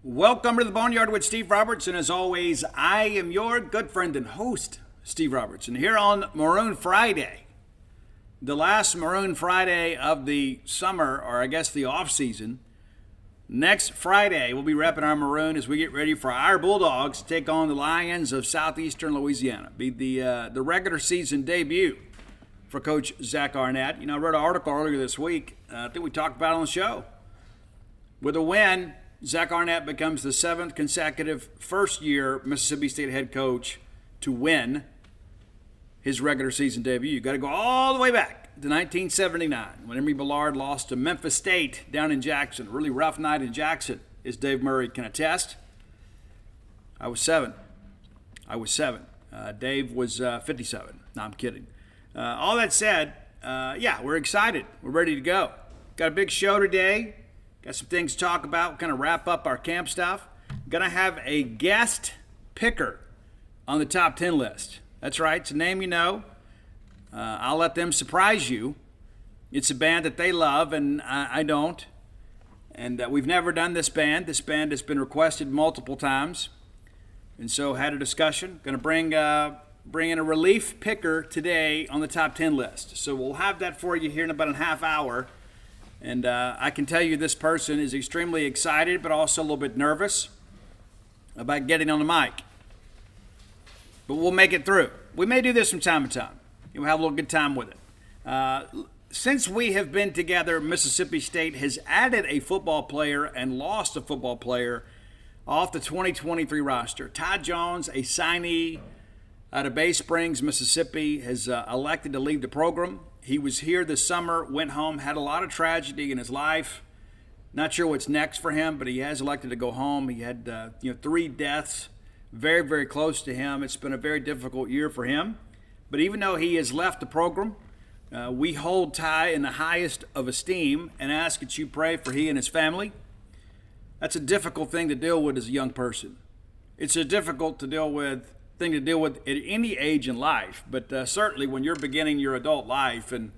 Welcome to the Boneyard with Steve Robertson. As always, I am your good friend and host, Steve Robertson, here on Maroon Friday, the last Maroon Friday of the summer, or I guess the off season. Next Friday, we'll be repping our maroon as we get ready for our Bulldogs to take on the Lions of Southeastern Louisiana. Be the regular season debut for Coach Zach Arnett. I wrote an article earlier this week. I think we talked about it on the show. With a win, Zach Arnett becomes the seventh consecutive first-year Mississippi State head coach to win his regular season debut. You got to go all the way back to 1979 when Emory Bellard lost to Memphis State down in Jackson. A really rough night in Jackson, as Dave Murray can attest. I was seven. Dave was 57. No, I'm kidding. All that said, we're excited. We're ready to go. Got a big show today. Got some things to talk about. Kind of wrap up our camp stuff. Going to have a guest picker on the top 10 list. That's right. It's a name you know. I'll let them surprise you. It's a band that they love and I don't. And we've never done this band. This band has been requested multiple times. And so had a discussion. Going to bring in a relief picker today on the top 10 list. So we'll have that for you here in about a half hour. And I can tell you this person is extremely excited, but also a little bit nervous about getting on the mic. But we'll make it through. We may do this from time to time. We'll have a little good time with it. Since we have been together, Mississippi State has added a football player and lost a football player off the 2023 roster. Todd Jones, a signee out of Bay Springs, Mississippi, has elected to leave the program. He was here this summer, went home, had a lot of tragedy in his life. Not sure what's next for him, but he has elected to go home. He had 3 deaths very, very close to him. It's been a very difficult year for him. But even though he has left the program, we hold Ty in the highest of esteem and ask that you pray for he and his family. That's a difficult thing to deal with as a young person. It's a difficult thing to deal with at any age in life, but certainly when you're beginning your adult life and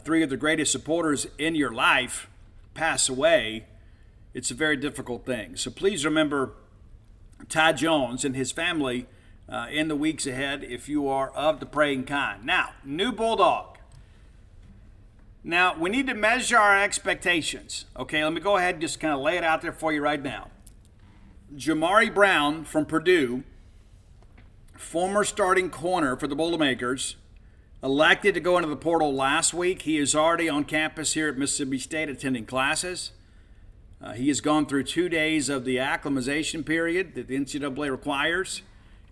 3 of the greatest supporters in your life pass away, it's a very difficult thing. So please remember Ty Jones and his family in the weeks ahead if you are of the praying kind. Now, new Bulldog. Now, we need to measure our expectations. Okay, let me go ahead and just kind of lay it out there for you right now. Jabari Brown from Purdue, former starting corner for the Boilermakers, elected to go into the portal last week. He is already on campus here at Mississippi State attending classes. He has gone through 2 days of the acclimatization period that the NCAA requires.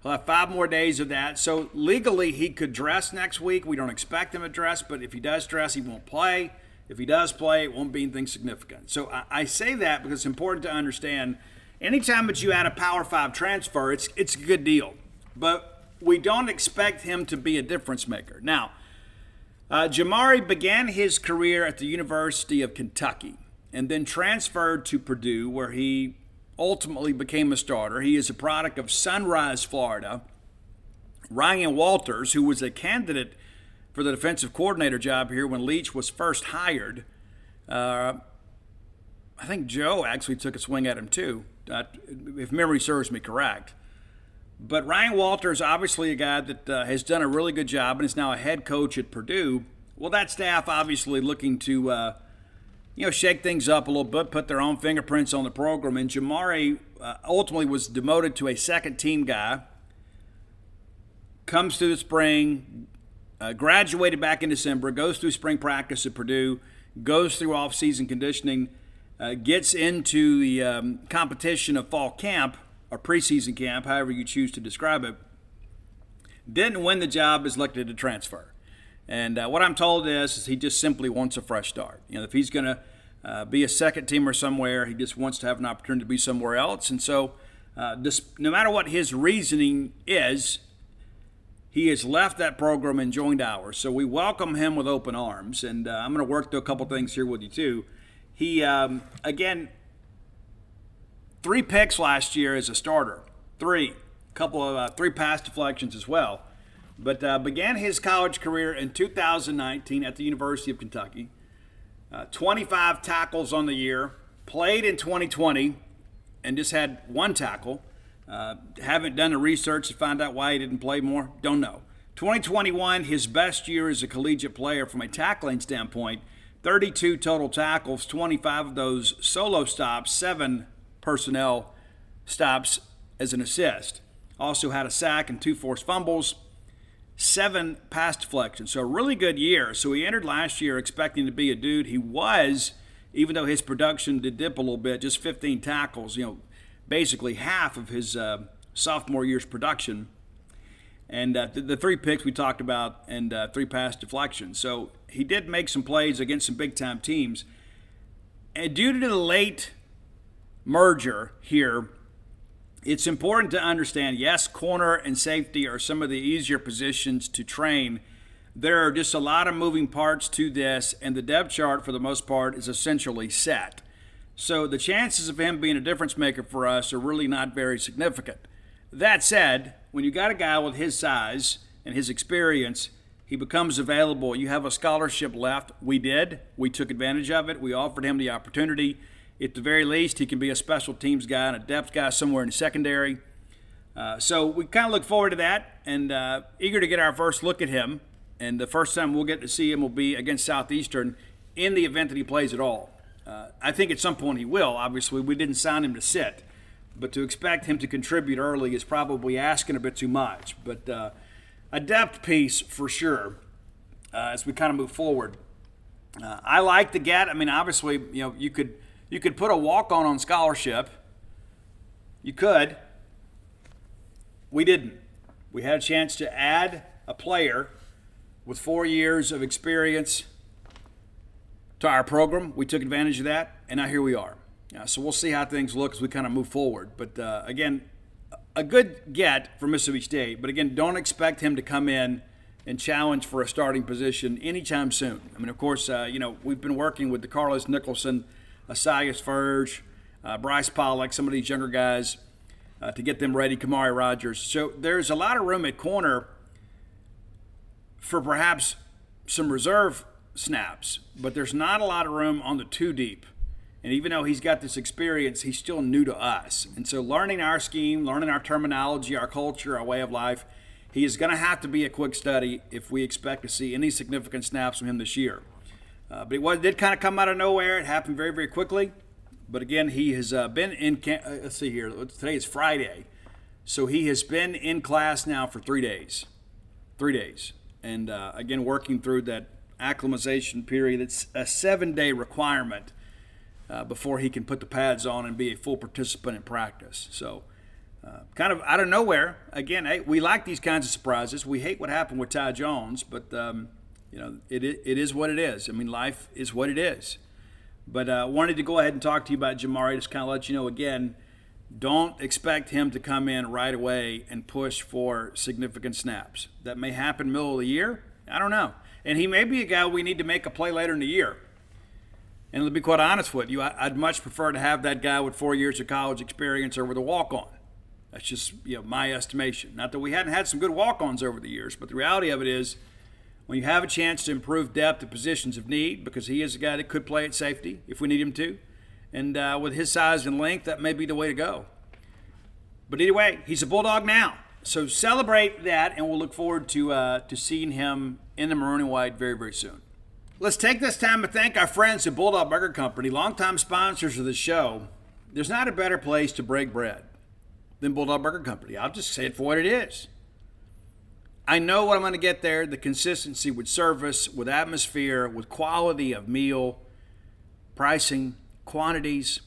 He'll have 5 more days of that. So legally he could dress next week. We don't expect him to dress, but if he does dress, he won't play. If he does play, it won't be anything significant. So I say that because it's important to understand anytime that you add a Power 5 transfer, it's a good deal. But we don't expect him to be a difference maker. Now, Jabari began his career at the University of Kentucky and then transferred to Purdue, where he ultimately became a starter. He is a product of Sunrise, Florida. Ryan Walters, who was a candidate for the defensive coordinator job here when Leach was first hired, I think Joe actually took a swing at him too, if memory serves me correct. But Ryan Walters, obviously a guy that has done a really good job and is now a head coach at Purdue. Well, that staff obviously looking to, shake things up a little bit, put their own fingerprints on the program. And Jabari ultimately was demoted to a second-team guy, comes through the spring, graduated back in December, goes through spring practice at Purdue, goes through off-season conditioning, gets into the competition of fall camp, or preseason camp, however you choose to describe it, didn't win the job, is elected to transfer. And what I'm told is he just simply wants a fresh start. If he's going to be a second teamer somewhere, he just wants to have an opportunity to be somewhere else. And so no matter what his reasoning is, he has left that program and joined ours. So we welcome him with open arms. And I'm going to work through a couple things here with you too. He, again, 3 picks last year as a starter. 3 pass deflections as well. But began his college career in 2019 at the University of Kentucky. 25 tackles on the year. Played in 2020. and just had one tackle. Haven't done the research to find out why he didn't play more. Don't know. 2021, his best year as a collegiate player from a tackling standpoint. 32 total tackles, 25 of those solo stops, 7 personnel stops as an assist. Also had a sack and 2 forced fumbles, 7 pass deflections. So a really good year. So he entered last year expecting to be a dude. He was, even though his production did dip a little bit, just 15 tackles, basically half of his sophomore year's production. And the 3 picks we talked about and 3 pass deflections. So he did make some plays against some big-time teams. And due to the late merger here, it's important to understand, yes, corner and safety are some of the easier positions to train. There are just a lot of moving parts to this, and the depth chart, for the most part, is essentially set. So the chances of him being a difference maker for us are really not very significant. That said, when you got a guy with his size and his experience, he becomes available. You have a scholarship left. We did. We took advantage of it. We offered him the opportunity. At the very least, he can be a special teams guy and a depth guy somewhere in the secondary. So we kind of look forward to that and eager to get our first look at him. And the first time we'll get to see him will be against Southeastern in the event that he plays at all. I think at some point he will. Obviously, we didn't sign him to sit. But to expect him to contribute early is probably asking a bit too much. But a depth piece for sure as we kind of move forward. I like the get. I mean, obviously, you could put a walk-on on scholarship. You could. We didn't. We had a chance to add a player with 4 years of experience to our program. We took advantage of that, and now here we are. So we'll see how things look as we kind of move forward. But again, a good get for Mississippi State. But again, don't expect him to come in and challenge for a starting position anytime soon. I mean, of course, we've been working with DeCarlos Nicholson, Asias Furge, Bryce Pollock, some of these younger guys to get them ready, Kamari Rogers. So there's a lot of room at corner for perhaps some reserve snaps, but there's not a lot of room on the 2 deep. And even though he's got this experience, he's still new to us. And so learning our scheme, learning our terminology, our culture, our way of life, he is going to have to be a quick study if we expect to see any significant snaps from him this year. But it did kind of come out of nowhere. It happened very, very quickly. But again, he has been in camp. Let's see here. Today is Friday. So he has been in class now for 3 days. 3 days. And again, working through that acclimatization period. It's a 7-day requirement before he can put the pads on and be a full participant in practice. So kind of out of nowhere. Again, hey, we like these kinds of surprises. We hate what happened with Ty Jones, but it is what it is. I mean, life is what it is. But I wanted to go ahead and talk to you about Jabari, just kind of let you know again, don't expect him to come in right away and push for significant snaps. That may happen middle of the year. I don't know. And he may be a guy we need to make a play later in the year. And to be quite honest with you, I'd much prefer to have that guy with 4 years of college experience over the walk-on. That's just my estimation. Not that we hadn't had some good walk-ons over the years, but the reality of it is when you have a chance to improve depth at positions of need, because he is a guy that could play at safety if we need him to, and with his size and length, that may be the way to go. But anyway, he's a Bulldog now. So celebrate that, and we'll look forward to seeing him in the maroon and white very, very soon. Let's take this time to thank our friends at Bulldog Burger Company, longtime sponsors of the show. There's not a better place to break bread than Bulldog Burger Company. I'll just say it for what it is. I know what I'm going to get there, the consistency with service, with atmosphere, with quality of meal, pricing, quantities,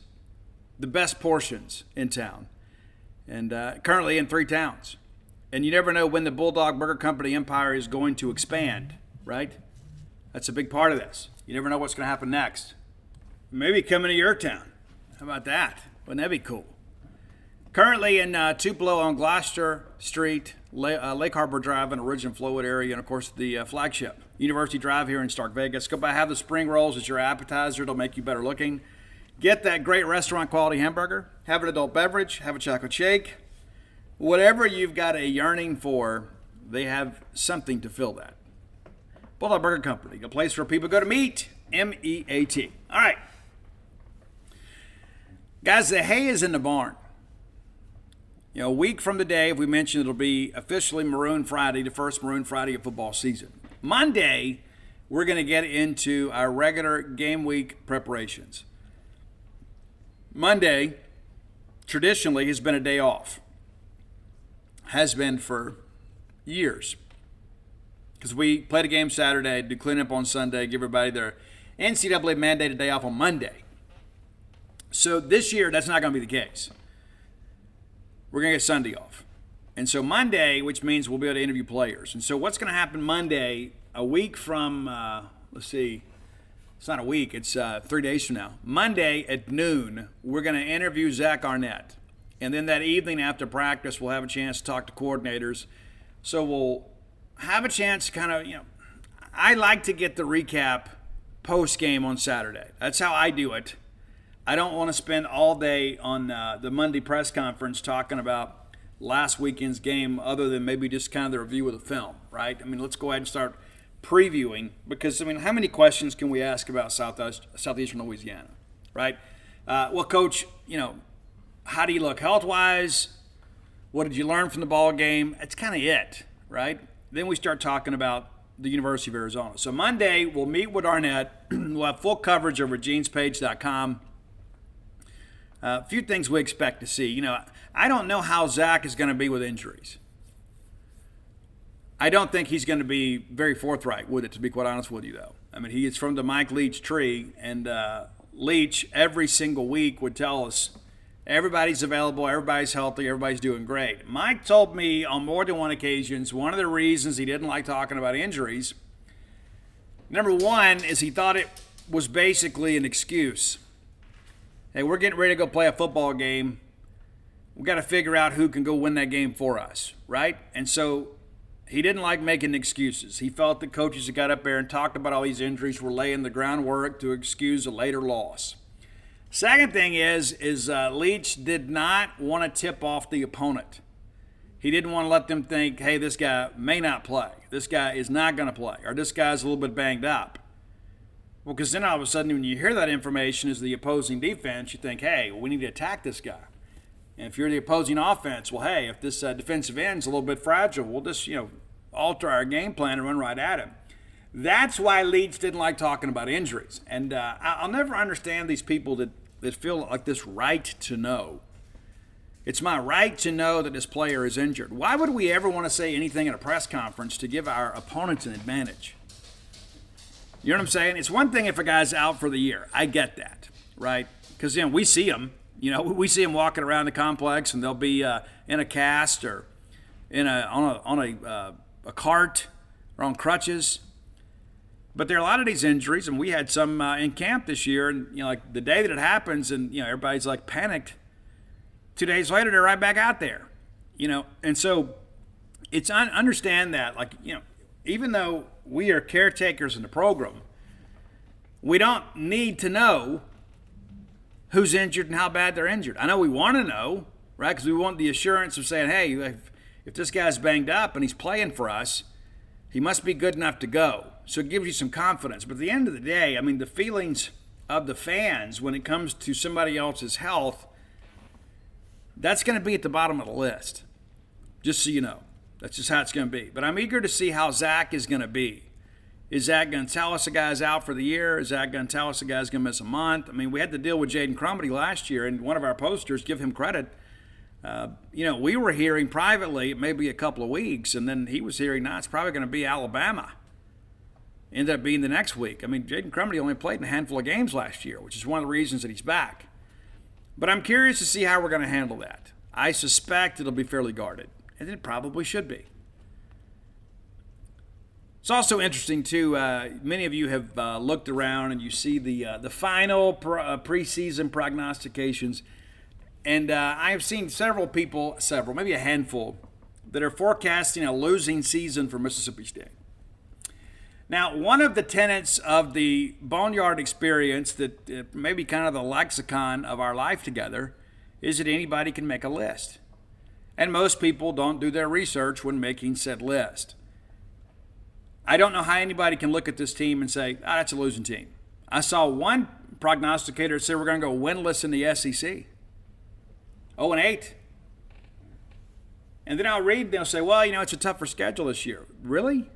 the best portions in town, and currently in 3 towns. And you never know when the Bulldog Burger Company empire is going to expand, right? That's a big part of this. You never know what's going to happen next. Maybe coming to your town. How about that? Wouldn't that be cool? Currently in Tupelo on Gloucester Street, Lake Harbor Drive in the Ridge and Flowood area, and of course the flagship, University Drive here in Stark Vegas. Go by, have the spring rolls as your appetizer. It'll make you better looking. Get that great restaurant quality hamburger. Have an adult beverage. Have a chocolate shake. Whatever you've got a yearning for, they have something to fill that. Bulldog Burger Company, a place where people go to meet, M-E-A-T. All right. Guys, the hay is in the barn. A week from today, if we mentioned, it'll be officially Maroon Friday, the first Maroon Friday of football season. Monday, we're going to get into our regular game week preparations. Monday, traditionally, has been a day off. Has been for years. Because we played a game Saturday, do cleanup on Sunday, give everybody their NCAA mandated day off on Monday. So this year, that's not going to be the case. We're going to get Sunday off. And so Monday, which means we'll be able to interview players. And so what's going to happen Monday, a week from, it's not a week, it's 3 days from now. Monday at noon, we're going to interview Zach Arnett. And then that evening after practice, we'll have a chance to talk to coordinators. So we'll have a chance to kind of, I like to get the recap post-game on Saturday. That's how I do it. I don't want to spend all day on the Monday press conference talking about last weekend's game other than maybe just kind of the review of the film, right? Let's go ahead and start previewing because, how many questions can we ask about Southeastern Louisiana, right? Well, Coach, how do you look health-wise? What did you learn from the ball game? That's kind of it, right? Then we start talking about the University of Arizona. So Monday, we'll meet with Arnett. We'll have full coverage over at genespage.com. A few things we expect to see. I don't know how Zach is going to be with injuries. I don't think he's going to be very forthright with it, to be quite honest with you, though. He is from the Mike Leach tree, and Leach every single week would tell us everybody's available, everybody's healthy, everybody's doing great. Mike told me on more than one occasion one of the reasons he didn't like talking about injuries, number one, is he thought it was basically an excuse. Hey, we're getting ready to go play a football game. We've got to figure out who can go win that game for us, right? And so he didn't like making excuses. He felt the coaches that got up there and talked about all these injuries were laying the groundwork to excuse a later loss. Second thing is Leach did not want to tip off the opponent. He didn't want to let them think, hey, this guy may not play. This guy is not going to play. Or this guy's a little bit banged up. Well, because then all of a sudden when you hear that information as the opposing defense, you think, hey, we need to attack this guy. And if you're the opposing offense, well, hey, if this defensive end's a little bit fragile, we'll just, alter our game plan and run right at him. That's why Leach didn't like talking about injuries. And I'll never understand these people that feel like this right to know. It's my right to know that this player is injured. Why would we ever want to say anything at a press conference to give our opponents an advantage? You know what I'm saying? It's one thing if a guy's out for the year. I get that, right? Because, we see them. We see them walking around the complex, and they'll be in a cast or on a cart or on crutches. But there are a lot of these injuries, and we had some in camp this year. And like the day that it happens, and everybody's like panicked. 2 days later, they're right back out there. And so it's understand that, even though we are caretakers in the program, we don't need to know who's injured and how bad they're injured. I know we want to know, right? Because we want the assurance of saying, hey, if this guy's banged up and he's playing for us, he must be good enough to go. So it gives you some confidence. But at the end of the day, the feelings of the fans when it comes to somebody else's health, that's going to be at the bottom of the list, just so you know. That's just how it's going to be. But I'm eager to see how Zach is going to be. Is Zach going to tell us the guy's out for the year? Is Zach going to tell us the guy's going to miss a month? We had to deal with Jaden Crumedy last year, and one of our posters, give him credit, we were hearing privately it may be a couple of weeks, and then he was hearing, it's probably going to be Alabama. Ended up being the next week. Jaden Crumedy only played in a handful of games last year, which is one of the reasons that he's back. But I'm curious to see how we're going to handle that. I suspect it'll be fairly guarded, and it probably should be. It's also interesting, too, many of you have looked around and you see the final preseason prognostications. And I have seen maybe a handful, that are forecasting a losing season for Mississippi State. Now, one of the tenets of the Boneyard experience that may be kind of the lexicon of our life together is that anybody can make a list. And most people don't do their research when making said list. I don't know how anybody can look at this team and say, that's a losing team. I saw one prognosticator say we're going to go winless in the SEC. 0-8. And then I'll read, they'll say, well, it's a tougher schedule this year. Really?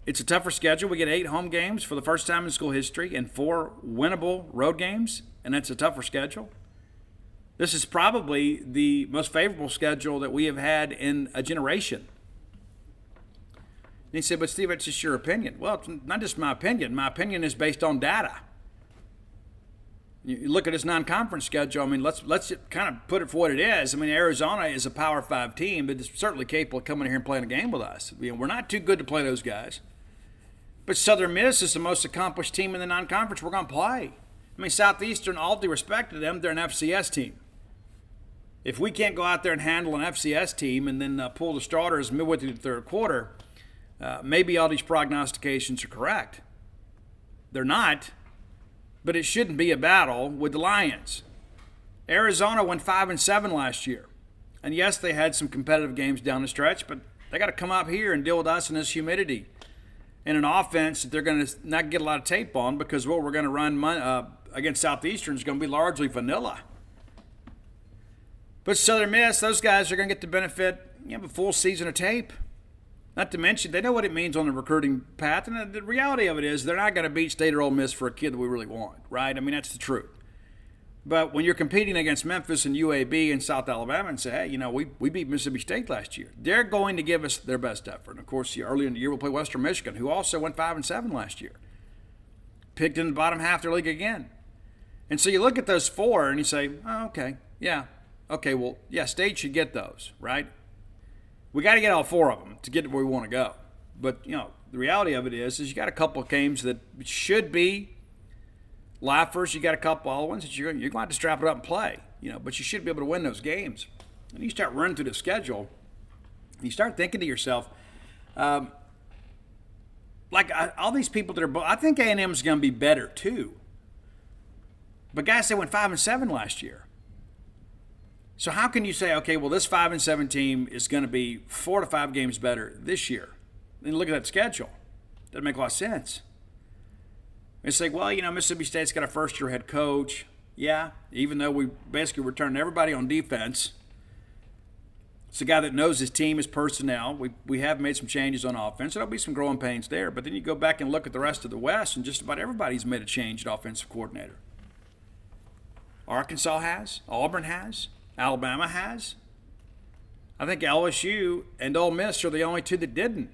It's a tougher schedule. We get 8 home games for the first time in school history and 4 winnable road games, and that's a tougher schedule. This is probably the most favorable schedule that we have had in a generation. And he said, but Steve, it's just your opinion. Well, it's not just my opinion. My opinion is based on data. You look at his non-conference schedule. I mean, let's kind of put it for what it is. I mean, Arizona is a Power 5 team that is certainly capable of coming in here and playing a game with us. We're not too good to play those guys. But Southern Miss is the most accomplished team in the non-conference we're going to play. I mean, Southeastern, all due respect to them, they're an FCS team. If we can't go out there and handle an FCS team and then pull the starters midway through the third quarter, maybe all these prognostications are correct. They're not. But it shouldn't be a battle with the Lions. Arizona went 5-7 last year. And yes, they had some competitive games down the stretch, but they got to come up here and deal with us in this humidity. In an offense that they're going to not get a lot of tape on because what we're going to run against Southeastern is going to be largely vanilla. But Southern Miss, those guys are going to get the benefit of a full season of tape. Not to mention, they know what it means on the recruiting path. And the reality of it is they're not going to beat State or Ole Miss for a kid that we really want, right? I mean, that's the truth. But when you're competing against Memphis and UAB and South Alabama and say, hey, we beat Mississippi State last year, they're going to give us their best effort. And, of course, earlier in the year we'll play Western Michigan, who also went 5-7 last year. Picked in the bottom half of their league again. And so you look at those 4 and you say, oh, okay, yeah. Okay, well, yeah, State should get those, right? We got to get all 4 of them to get to where we want to go. But, the reality of it is you got a couple of games that should be laughers. You got a couple other ones that you're going to have to strap it up and play, but you should be able to win those games. And you start running through the schedule, and you start thinking to yourself, all these people that are – I think A&M is going to be better too. But guys, they went 5-7 last year. So how can you say, okay, well, this 5-7 team is going to be 4 to 5 games better this year? Then look at that schedule. Doesn't make a lot of sense. It's like, well, Mississippi State's got a first-year head coach. Yeah, even though we basically returned everybody on defense. It's a guy that knows his team, his personnel. We have made some changes on offense. There'll be some growing pains there. But then you go back and look at the rest of the West, and just about everybody's made a change at offensive coordinator. Arkansas has. Auburn has. Alabama has. I think LSU and Ole Miss are the only 2 that didn't.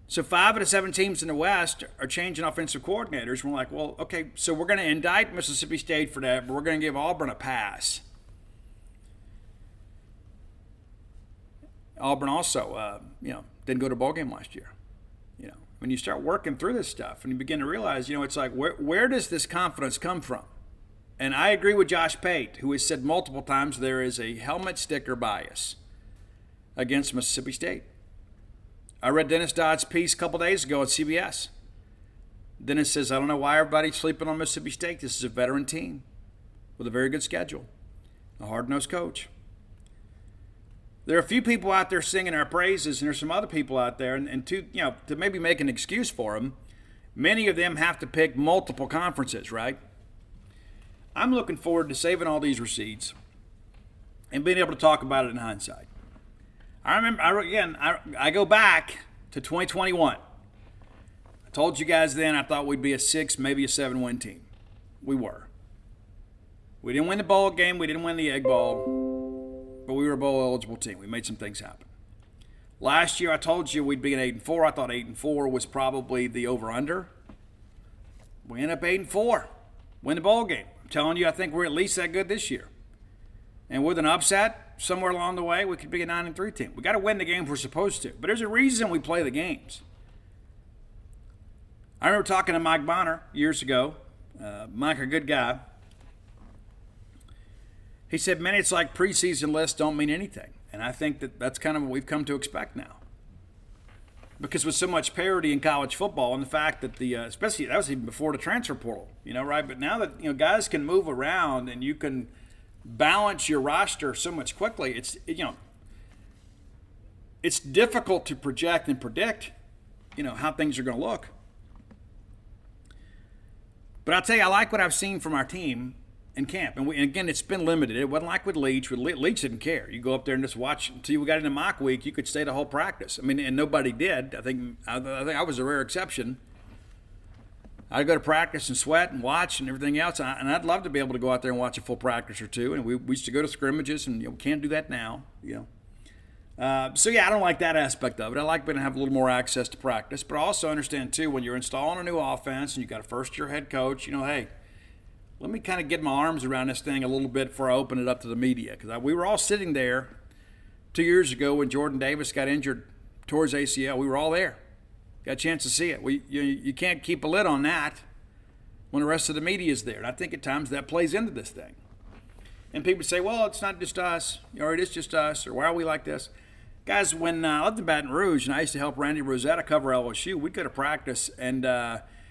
So 5 of the 7 teams in the West are changing offensive coordinators. We're like, well, okay, so we're going to indict Mississippi State for that, but we're going to give Auburn a pass. Auburn also, didn't go to a bowl game last year. When you start working through this stuff and you begin to realize, it's like, where does this confidence come from? And I agree with Josh Pate, who has said multiple times there is a helmet sticker bias against Mississippi State. I read Dennis Dodd's piece a couple days ago at CBS. Dennis says, I don't know why everybody's sleeping on Mississippi State. This is a veteran team with a very good schedule, a hard-nosed coach. There are a few people out there singing our praises, and there's some other people out there, and to maybe make an excuse for them, many of them have to pick multiple conferences, right? I'm looking forward to saving all these receipts and being able to talk about it in hindsight. I remember, I go back to 2021. I told you guys then I thought we'd be a 6, maybe a 7-win team. We were. We didn't win the bowl game. We didn't win the Egg Bowl. But we were a bowl-eligible team. We made some things happen. Last year I told you we'd be an 8-4. I thought 8-4 was probably the over-under. We ended up 8-4. Win the bowl game. I'm telling you, I think we're at least that good this year. And with an upset, somewhere along the way, we could be a 9-3 team. We got to win the games we're supposed to. But there's a reason we play the games. I remember talking to Mike Bonner years ago. Mike, a good guy. He said, man, it's like preseason lists don't mean anything. And I think that's kind of what we've come to expect now. Because with so much parity in college football and the fact that especially that was even before the transfer portal, right? But now that, guys can move around and you can balance your roster so much quickly, it's difficult to project and predict, how things are going to look. But I'll tell you, I like what I've seen from our team in camp. And again, it's been limited. It wasn't like with Leach. Leach didn't care. You go up there and just watch until we got into mock week. You could stay the whole practice. I mean, and nobody did. I think I was a rare exception. I'd go to practice and sweat and watch and everything else. And I'd love to be able to go out there and watch a full practice or two. And we used to go to scrimmages, and we can't do that now. So yeah, I don't like that aspect of it. I like being able to have a little more access to practice, but I also understand too when you're installing a new offense and you got a first-year head coach. Hey, let me kind of get my arms around this thing a little bit before I open it up to the media, because we were all sitting there 2 years ago when Jordan Davis got injured towards ACL. We were all there, got a chance to see it. You can't keep a lid on that when the rest of the media is there, and I think at times that plays into this thing. And people say, well, it's not just us, or it is just us, or why are we like this? Guys, when I lived in Baton Rouge and I used to help Randy Rosetta cover LSU, we'd go to practice, and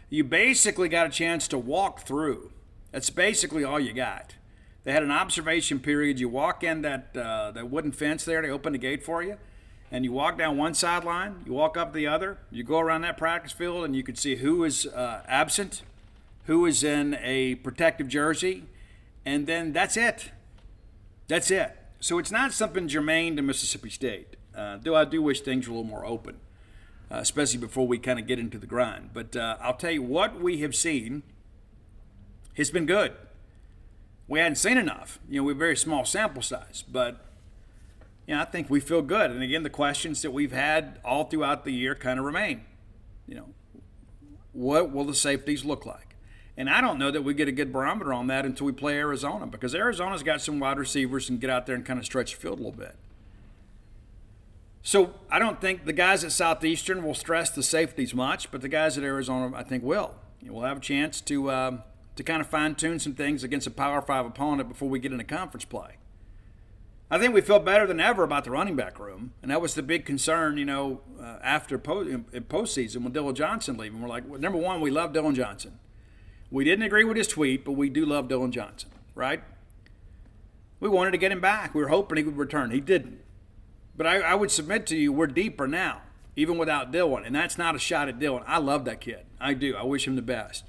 you basically got a chance to walk through. That's basically all you got. They had an observation period. You walk in that wooden fence there. They open the gate for you, and you walk down one sideline. You walk up the other. You go around that practice field, and you could see who is absent, who is in a protective jersey, and then that's it. That's it. So it's not something germane to Mississippi State. Though I do wish things were a little more open, especially before we kind of get into the grind. But I'll tell you, what we have seen has been good. We hadn't seen enough. We have a very small sample size. But I think we feel good. And again, the questions that we've had all throughout the year kind of remain. What will the safeties look like? And I don't know that we get a good barometer on that until we play Arizona, because Arizona's got some wide receivers and get out there and kind of stretch the field a little bit. So I don't think the guys at Southeastern will stress the safeties much, but the guys at Arizona, I think, will. We'll have a chance to kind of fine-tune some things against a Power 5 opponent before we get into conference play. I think we feel better than ever about the running back room, and that was the big concern, after postseason when Dylan Johnson leaving. We're like, well, number one, we love Dylan Johnson. We didn't agree with his tweet, but we do love Dylan Johnson, right? We wanted to get him back. We were hoping he would return. He didn't. But I would submit to you, we're deeper now, even without Dylan. And that's not a shot at Dylan. I love that kid. I do. I wish him the best.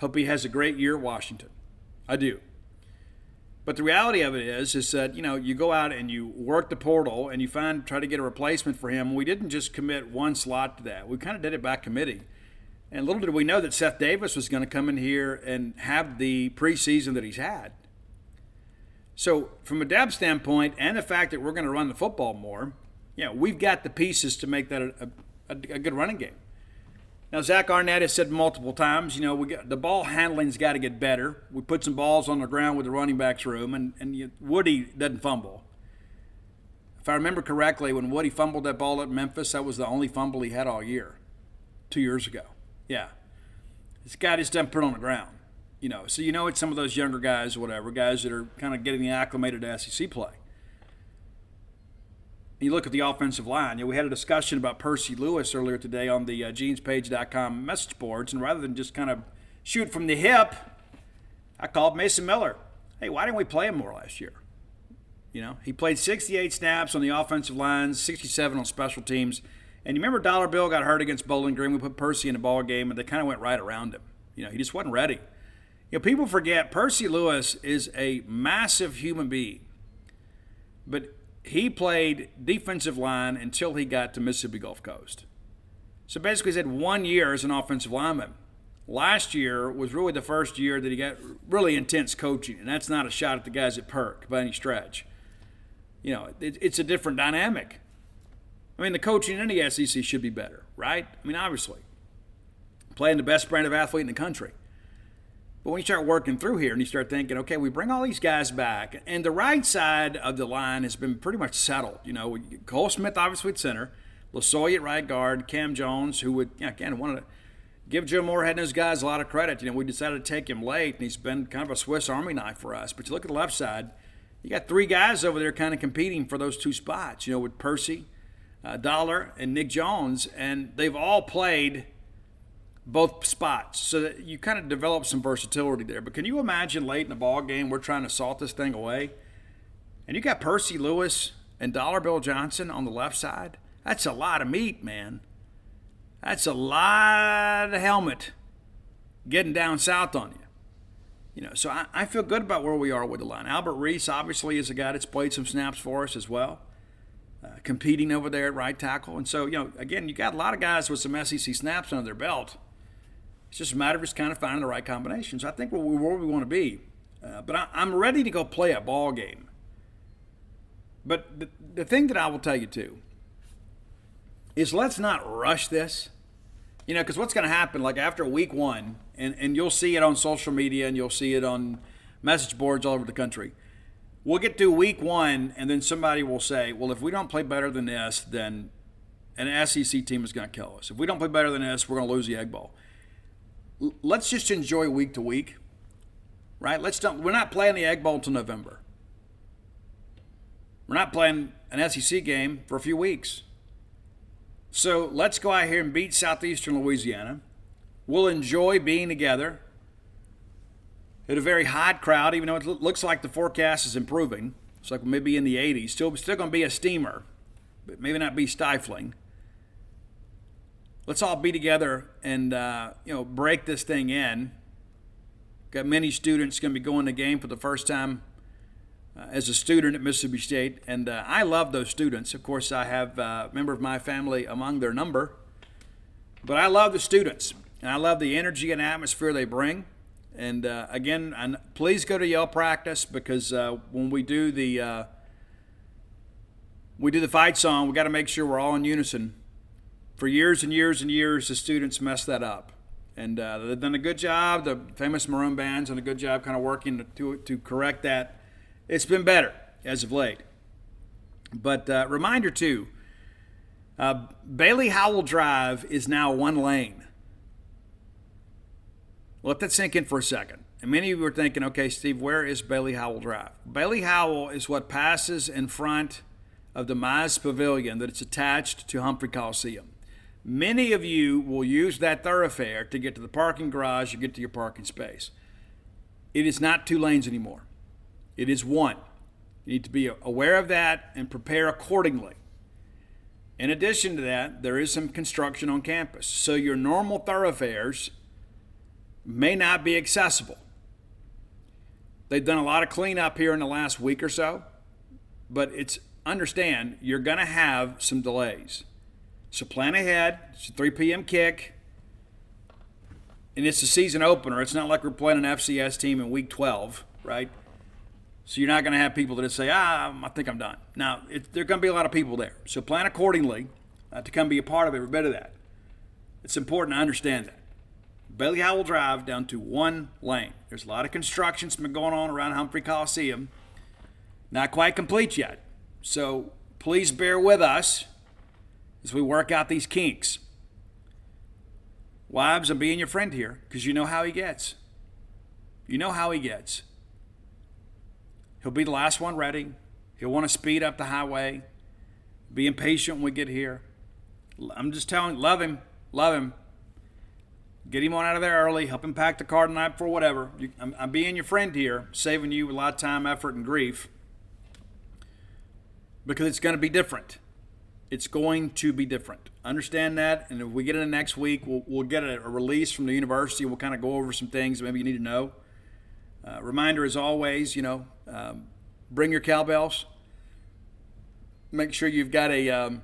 Hope he has a great year at Washington. I do. But the reality of it is that, you go out and you work the portal and you try to get a replacement for him. We didn't just commit one slot to that. We kind of did it by committee. And little did we know that Seth Davis was going to come in here and have the preseason that he's had. So from a depth standpoint and the fact that we're going to run the football more, we've got the pieces to make that a good running game. Now, Zach Arnett has said multiple times, the ball handling's got to get better. We put some balls on the ground with the running backs room, and Woody doesn't fumble. If I remember correctly, when Woody fumbled that ball at Memphis, that was the only fumble he had all year, 2 years ago. Yeah. This guy just doesn't put it on the ground. So it's some of those younger guys or whatever, guys that are kind of getting acclimated to SEC play. You look at the offensive line. We had a discussion about Percy Lewis earlier today on the genespage.com message boards, and rather than just kind of shoot from the hip, I called Mason Miller. Hey, why didn't we play him more last year? He played 68 snaps on the offensive lines, 67 on special teams. And you remember Dollar Bill got hurt against Bowling Green. We put Percy in the ball game, and they kind of went right around him. He just wasn't ready. People forget Percy Lewis is a massive human being, but he played defensive line until he got to Mississippi Gulf Coast. So basically he's had 1 year as an offensive lineman. Last year was really the first year that he got really intense coaching, and that's not a shot at the guys at Perk by any stretch. It's a different dynamic. The coaching in the SEC should be better, right? Obviously. Playing the best brand of athlete in the country. But when you start working through here and you start thinking, okay, we bring all these guys back, and the right side of the line has been pretty much settled. Cole Smith obviously at center, Lasoya at right guard, Cam Jones, who would, again, wanted to give Joe Moorhead and those guys a lot of credit. We decided to take him late, and he's been kind of a Swiss Army knife for us. But you look at the left side, you got three guys over there kind of competing for those two spots, with Percy, Dollar, and Nick Jones, and they've all played both spots, so that you kind of develop some versatility there. But can you imagine late in the ball game, we're trying to salt this thing away, and you got Percy Lewis and Dollar Bill Johnson on the left side? That's a lot of meat, man. That's a lot of helmet getting down south on you. So I feel good about where we are with the line. Albert Reese obviously is a guy that's played some snaps for us as well, competing over there at right tackle. And so, again, you got a lot of guys with some SEC snaps under their belt. It's just a matter of just kind of finding the right combinations. I think we're where we want to be. But I'm ready to go play a ball game. But the thing that I will tell you, too, is let's not rush this. Because what's going to happen, like after week one, and you'll see it on social media and you'll see it on message boards all over the country. We'll get to week one, and then somebody will say, well, if we don't play better than this, then an SEC team is going to kill us. If we don't play better than this, we're going to lose the Egg Bowl. Let's just enjoy week to week, right? We're not playing the Egg Bowl until November. We're not playing an SEC game for a few weeks. So let's go out here and beat Southeastern Louisiana. We'll enjoy being together at a very hot crowd, even though it looks like the forecast is improving. It's like maybe in the 80s. Still going to be a steamer, but maybe not be stifling. Let's all be together and break this thing in. Got many students going to be going to the game for the first time as a student at Mississippi State, and I love those students. Of course, I have a member of my family among their number, but I love the students, and I love the energy and atmosphere they bring. And again, please go to Yale practice, because when we do the fight song, we got to make sure we're all in unison. For years and years and years, the students messed that up, and they've done a good job. The famous Maroon Band's done a good job kind of working to correct that. It's been better as of late. But reminder, too, Bailey Howell Drive is now one lane. Let that sink in for a second. And many of you are thinking, okay, Steve, where is Bailey Howell Drive? Bailey Howell is what passes in front of the Mize Pavilion that it's attached to Humphrey Coliseum. Many of you will use that thoroughfare to get to the parking garage or get to your parking space. It is not 2 lanes anymore. It is 1. You need to be aware of that and prepare accordingly. In addition to that, there is some construction on campus, so your normal thoroughfares may not be accessible. They've done a lot of cleanup here in the last week or so, but understand you're going to have some delays. So plan ahead. It's a 3 p.m. kick, and it's a season opener. It's not like we're playing an FCS team in week 12, right? So you're not going to have people that just say, I think I'm done. Now, there are going to be a lot of people there. So plan accordingly to come be a part of every bit of that. It's important to understand that. Bailey Howell Drive down to 1 lane. There's a lot of construction that's been going on around Humphrey Coliseum. Not quite complete yet. So please bear with us as we work out these kinks. Wives, I'm being your friend here because you know how he gets. You know how he gets. He'll be the last one ready. He'll want to speed up the highway. Be impatient when we get here. I'm just telling you, love him. Love him. Get him on out of there early. Help him pack the car tonight before whatever. I'm being your friend here, saving you a lot of time, effort, and grief. Because it's going to be different. It's going to be different. Understand that. And if we get into next week, we'll get a release from the university. We'll kind of go over some things that maybe you need to know. Reminder, as always, bring your cowbells. Make sure you've got a,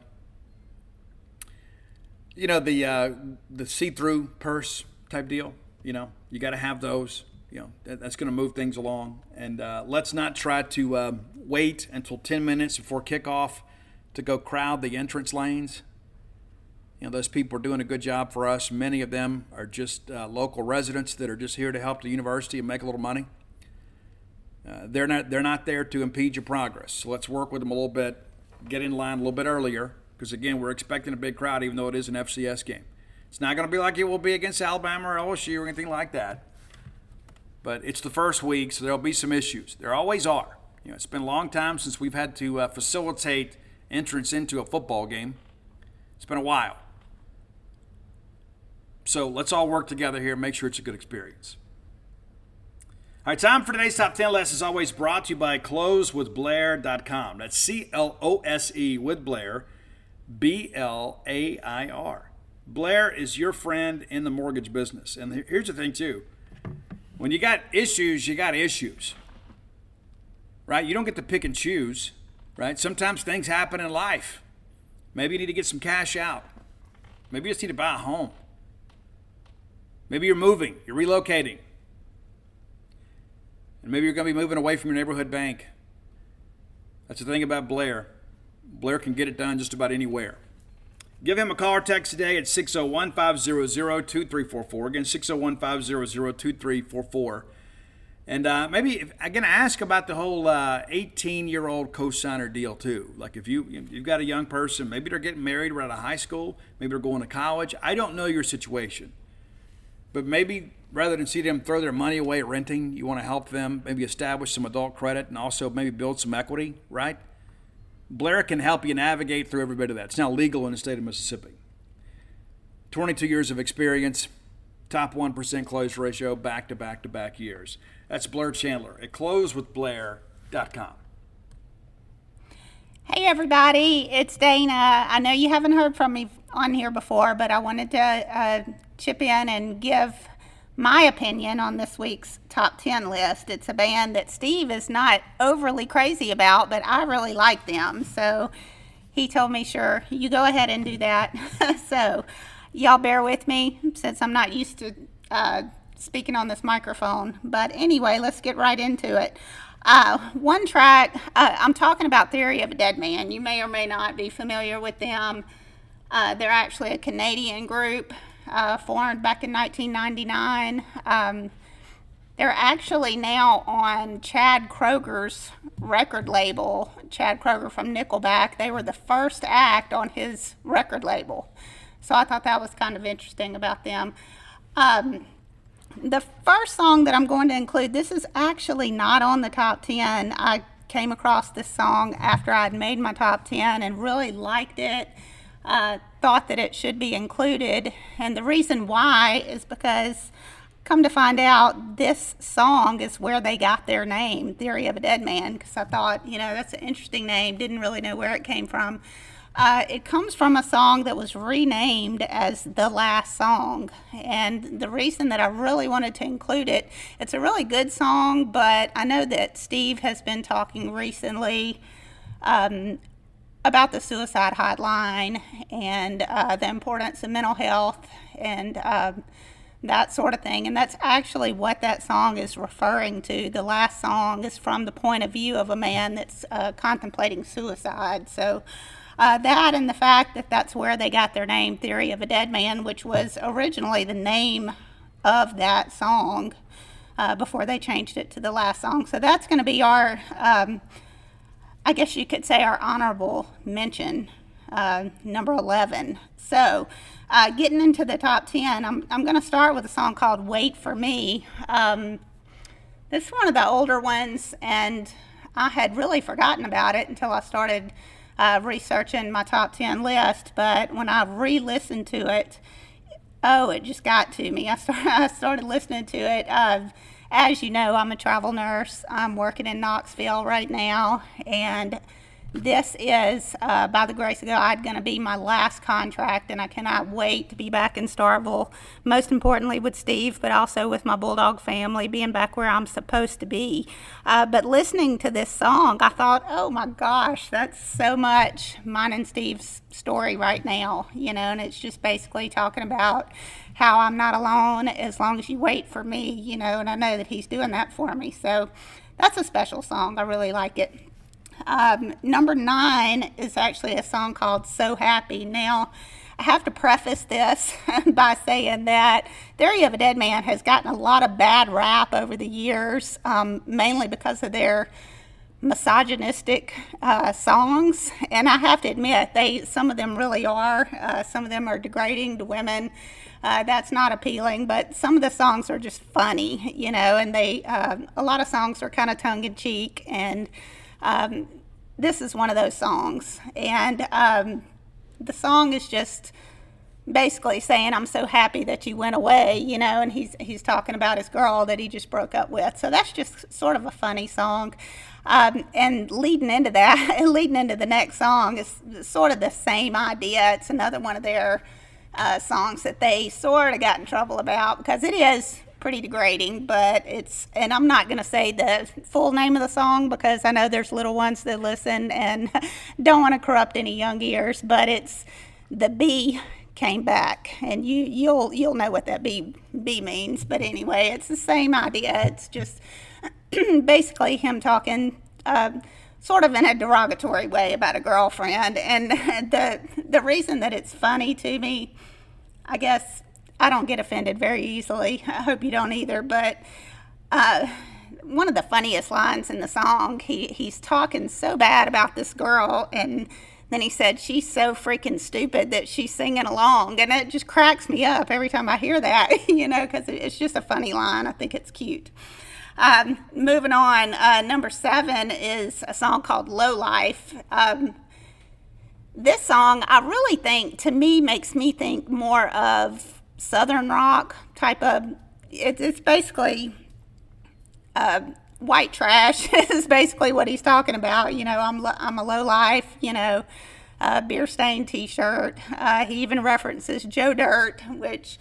the see-through purse type deal. You got to have those. That's going to move things along. And let's not try to wait until 10 minutes before kickoff to go crowd the entrance lanes. Those people are doing a good job for us. Many of them are just local residents that are just here to help the university and make a little money. They're not there to impede your progress. So let's work with them a little bit, get in line a little bit earlier, because, again, we're expecting a big crowd even though it is an FCS game. It's not going to be like it will be against Alabama or LSU or anything like that. But it's the first week, so there'll be some issues. There always are. It's been a long time since we've had to facilitate entrance into a football game. It's been a while. So let's all work together here and make sure it's a good experience. All right, time for today's Top 10 list is always brought to you by closewithblair.com. That's CLOSE with Blair, BLAIR. Blair is your friend in the mortgage business. And here's the thing, too. When you got issues, you got issues, right? You don't get to pick and choose, right? Sometimes things happen in life. Maybe you need to get some cash out. Maybe you just need to buy a home. Maybe you're moving, you're relocating. And maybe you're going to be moving away from your neighborhood bank. That's the thing about Blair. Blair can get it done just about anywhere. Give him a call or text today at 601-500-2344. Again, 601-500-2344. And maybe I'm going to ask about the whole 18-year-old cosigner deal too. Like if you've got a young person, maybe they're getting married right out of high school, maybe they're going to college. I don't know your situation. But maybe rather than see them throw their money away at renting, you want to help them maybe establish some adult credit and also maybe build some equity, right? Blair can help you navigate through every bit of that. It's now legal in the state of Mississippi. 22 years of experience, top 1% close ratio, back-to-back-to-back years. That's Blair Chandler at closewithblair.com. Hey everybody, it's Dana. I know you haven't heard from me on here before, but I wanted to chip in and give my opinion on this week's top 10 list. It's a band that Steve is not overly crazy about, but I really like them. So he told me, sure, you go ahead and do that. So y'all bear with me since I'm not used to speaking on this microphone. But anyway, let's get right into it. One track, I'm talking about Theory of a Dead Man. You may or may not be familiar with them. They're actually a Canadian group formed back in 1999. They're actually now on Chad Kroger's record label. Chad Kroger from Nickelback. They were the first act on his record label. So I thought that was kind of interesting about them. The first song that I'm going to include, this is actually not on the top 10. I came across this song after I'd made my top 10 and really liked it. Thought that it should be included. And the reason why is because, come to find out, this song is where they got their name, Theory of a Dead Man, because I thought, that's an interesting name. Didn't really know where it came from. It comes from a song that was renamed as The Last Song. And the reason that I really wanted to include it, it's a really good song, but I know that Steve has been talking recently about the suicide hotline and the importance of mental health and that sort of thing. And that's actually what that song is referring to. The last song is from the point of view of a man that's contemplating suicide. So that and the fact that that's where they got their name, Theory of a Dead Man, which was originally the name of that song before they changed it to The Last Song. So that's going to be our, I guess you could say, our honorable mention, number 11. So getting into the top 10, I'm going to start with a song called Wait for Me. This is one of the older ones, and I had really forgotten about it until I started researching my top 10 list. But when I re-listened to it, it just got to me. I started listening to it. As you know, I'm a travel nurse. I'm working in Knoxville right now, and this is, by the grace of God, going to be my last contract, and I cannot wait to be back in Starkville, most importantly with Steve, but also with my Bulldog family, being back where I'm supposed to be. But listening to this song, I thought, oh my gosh, that's so much mine and Steve's story right now, and it's just basically talking about how I'm not alone as long as you wait for me, and I know that he's doing that for me. So that's a special song. I really like it. Number 9 is actually a song called So Happy. Now, I have to preface this by saying that Theory of a Dead Man has gotten a lot of bad rap over the years, mainly because of their misogynistic songs. And I have to admit, some of them really are. Some of them are degrading to women. That's not appealing, but some of the songs are just funny, and a lot of songs are kind of tongue-in-cheek, and this is one of those songs. And the song is just basically saying, I'm so happy that you went away, and he's talking about his girl that he just broke up with. So that's just sort of a funny song. And leading into the next song is sort of the same idea. It's another one of their songs that they sort of got in trouble about, because it is pretty degrading, but and I'm not going to say the full name of the song because I know there's little ones that listen and don't want to corrupt any young ears, but it's The Bee Came Back, and you'll know what that bee means. But anyway, it's the same idea. It's just basically him talking sort of in a derogatory way about a girlfriend. And the reason that it's funny to me, I guess I don't get offended very easily. I hope you don't either. But one of the funniest lines in the song, he's talking so bad about this girl, and then he said, she's so freaking stupid that she's singing along. And it just cracks me up every time I hear that, because it's just a funny line. I think it's cute. Moving on, number 7 is a song called Low Life. This song, I really think, to me, makes me think more of Southern rock type of, it's basically white trash is basically what he's talking about. I'm a low life, beer stained t-shirt. He even references Joe Dirt, which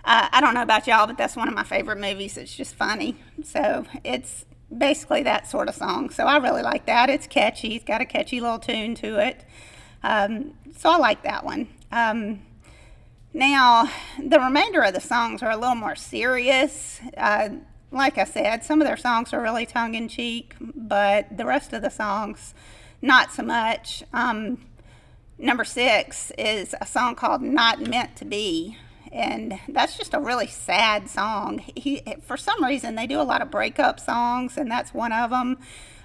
I don't know about y'all, but that's one of my favorite movies. It's just funny. So it's basically that sort of song. So I really like that. It's catchy. It's got a catchy little tune to it. So I like that one. Now, the remainder of the songs are a little more serious. Like I said, some of their songs are really tongue-in-cheek, but the rest of the songs, not so much. Number 6 is a song called Not Meant to Be, and that's just a really sad song. For some reason, they do a lot of breakup songs, and that's one of them,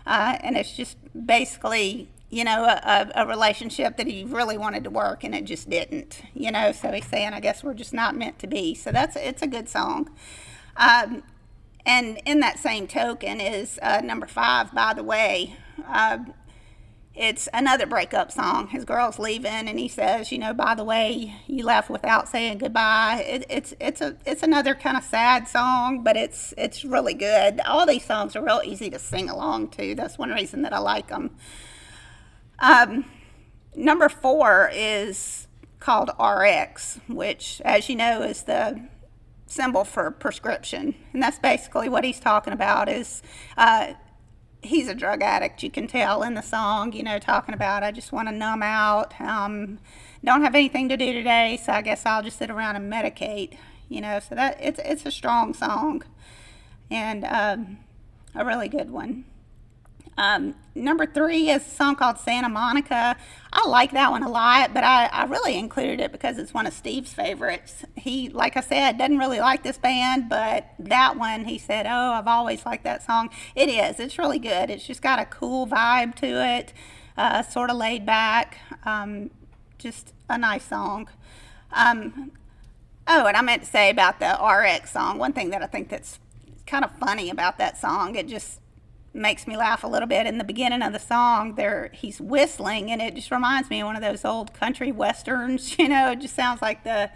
and it's just basically, a relationship that he really wanted to work, and it just didn't, so he's saying, I guess we're just not meant to be, so it's a good song. And in that same token is number 5, By the Way. It's another breakup song. His girl's leaving, and he says, by the way, you left without saying goodbye. It's another kind of sad song, but it's really good. All these songs are real easy to sing along to. That's one reason that I like them. Number 4 is called RX, which, as you know, is the symbol for prescription, and that's basically what he's talking about. Is he's a drug addict, you can tell in the song, talking about, I just want to numb out, don't have anything to do today, so I guess I'll just sit around and medicate, so that it's a strong song and a really good one. Number 3 is a song called Santa Monica. I like that one a lot, but I really included it because it's one of Steve's favorites. He, like I said, doesn't really like this band, but that one, he said, oh, I've always liked that song. It is. It's really good. It's just got a cool vibe to it, sort of laid back, just a nice song. Oh, and I meant to say about the RX song, one thing that I think that's kind of funny about that song, it just makes me laugh a little bit. In the beginning of the song, he's whistling, and it just reminds me of one of those old country westerns. It just sounds like that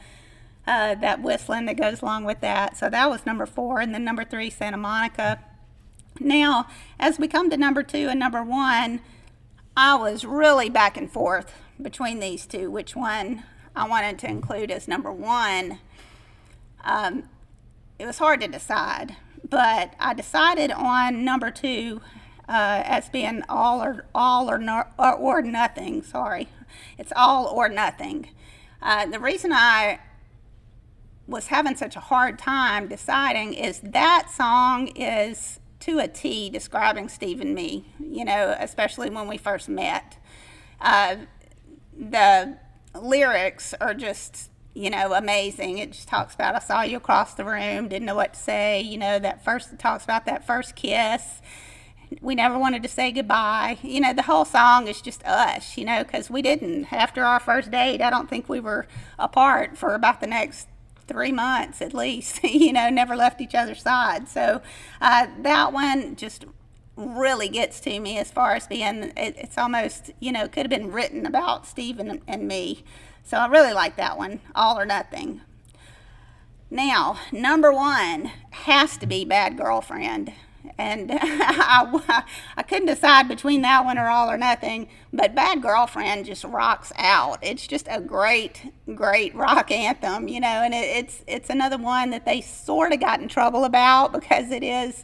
whistling that goes along with that. So that was number 4, and then number 3, Santa Monica. Now, as we come to number 2 and number 1, I was really back and forth between these two, which one I wanted to include as number 1. It was hard to decide, but I decided on number 2 as being all or nothing. Sorry, it's All or Nothing. The reason I was having such a hard time deciding is that song is to a T describing Steve and me, especially when we first met. The lyrics are just, amazing. It just talks about, I saw you across the room, didn't know what to say. It talks about that first kiss. We never wanted to say goodbye. The whole song is just us, because we didn't. After our first date, I don't think we were apart for about the next 3 months at least, never left each other's side. So that one just really gets to me as far as being, it's almost, could have been written about Steve and me. So I really like that one, All or Nothing. Now, number 1 has to be Bad Girlfriend. And I couldn't decide between that one or All or Nothing, but Bad Girlfriend just rocks out. It's just a great, great rock anthem, you know, and it's another one that they sort of got in trouble about because it is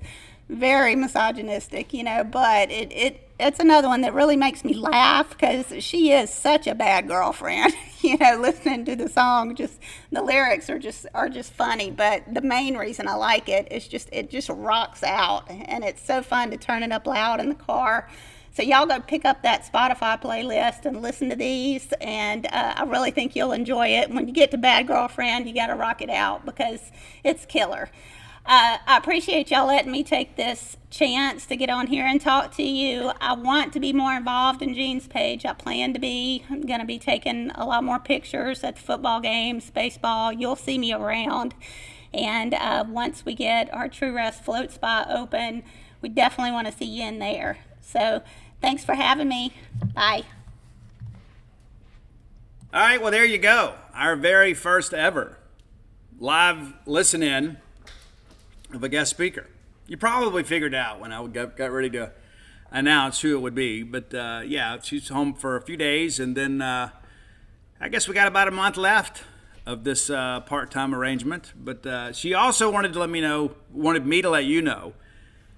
very misogynistic, you know, but it's another one that really makes me laugh because she is such a bad girlfriend. You know, listening to the song, just the lyrics are just funny. But the main reason I like it is it just rocks out, and it's so fun to turn it up loud in the car. So y'all go pick up that Spotify playlist and listen to these, and I really think you'll enjoy it. When you get to Bad Girlfriend, you got to rock it out because it's killer. I appreciate y'all letting me take this chance to get on here and talk to you. I want to be more involved in Jean's page. I plan to be. I'm going to be taking a lot more pictures at the football games, baseball. You'll see me around. And once we get our True Rest float spot open, we definitely want to see you in there. So thanks for having me. Bye. All right, well, there you go. Our very first ever live listen-in of a guest speaker. You probably figured out when I got ready to announce who it would be. But yeah, she's home for a few days, and then I guess we got about a month left of this part-time arrangement. But she also wanted me to let you know,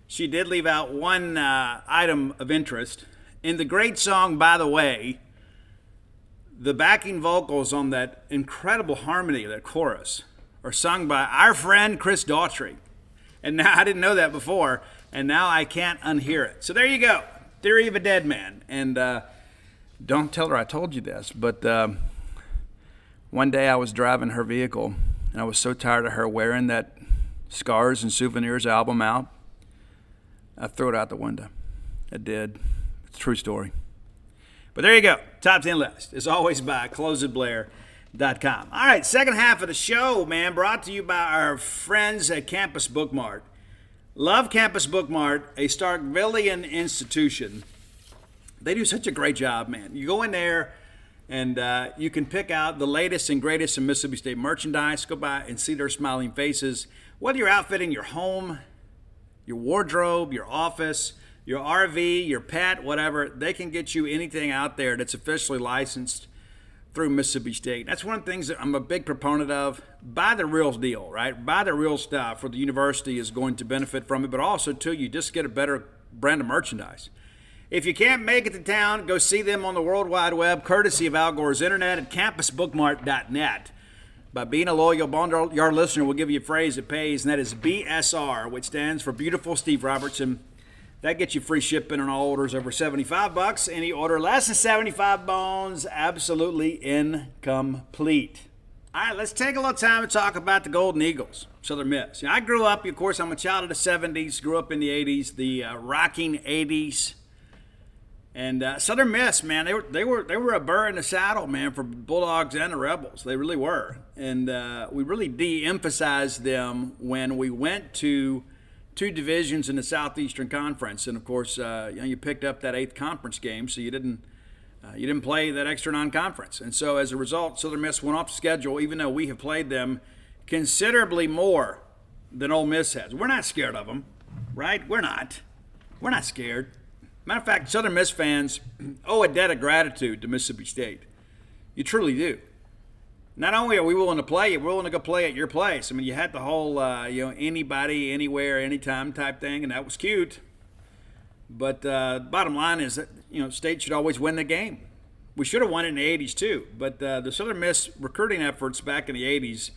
she did leave out one item of interest. In the great song, By the Way, the backing vocals on that incredible harmony of that chorus are sung by our friend Chris Daughtry. And now I didn't know that before, and now I can't unhear it. So there you go, Theory of a Dead Man. And don't tell her I told you this, but one day I was driving her vehicle, and I was so tired of her wearing that Scars and Souvenirs album out, I threw it out the window. I did. It's a true story. But there you go, Top 10 list, as always by CloseItBlair.com. All right, second half of the show, man, brought to you by our friends at Campus Bookmart. Love Campus Bookmart, a Starkvillian institution. They do such a great job, man. You go in there and you can pick out the latest and greatest in Mississippi State merchandise. Go by and see their smiling faces. Whether you're outfitting your home, your wardrobe, your office, your RV, your pet, whatever, they can get you anything out there that's officially licensed through Mississippi State. That's one of the things that I'm a big proponent of. Buy the real deal, right? Buy the real stuff, where the university is going to benefit from it, but also, too, you just get a better brand of merchandise. If you can't make it to town, go see them on the World Wide Web, courtesy of Al Gore's Internet at campusbookmart.net. By being a loyal Boneyard listener, we'll give you a phrase that pays, and that is BSR, which stands for Beautiful Steve Robertson. That gets you free shipping on all orders over $75. Any order less than 75 bones, absolutely incomplete. All right, let's take a little time to talk about the Golden Eagles, Southern Miss. I grew up, of course, I'm a child of the 70s, grew up in the 80s, the rocking 80s. And Southern Miss, man, they were a burr in the saddle, man, for Bulldogs and the Rebels. They really were. And we really de-emphasized them when we went to two divisions in the Southeastern Conference, and of course, you picked up that 8th conference game, so you didn't play that extra non-conference, and so as a result, Southern Miss went off the schedule, even though we have played them considerably more than Ole Miss has. We're not scared of them, right? We're not scared. Matter of fact, Southern Miss fans owe a debt of gratitude to Mississippi State. You truly do. Not only are we willing to play, we're willing to go play at your place. I mean, you had the whole, anybody, anywhere, anytime type thing, and that was cute. But bottom line is that, State should always win the game. We should have won it in the 80s too. But the Southern Miss recruiting efforts back in the 80s,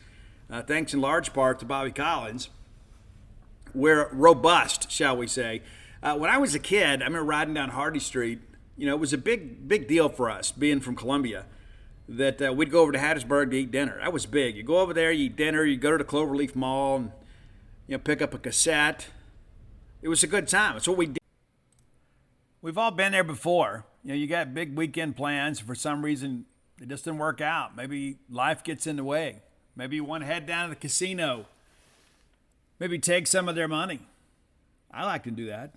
thanks in large part to Bobby Collins, were robust, shall we say. When I was a kid, I remember riding down Hardy Street. It was a big deal for us, being from Columbia, that we'd go over to Hattiesburg to eat dinner. That was big. You go over there, you eat dinner, you go to the Cloverleaf Mall, and pick up a cassette. It was a good time. That's what we did. We've all been there before. You got big weekend plans. For some reason, it just didn't work out. Maybe life gets in the way. Maybe you want to head down to the casino. Maybe take some of their money. I like to do that.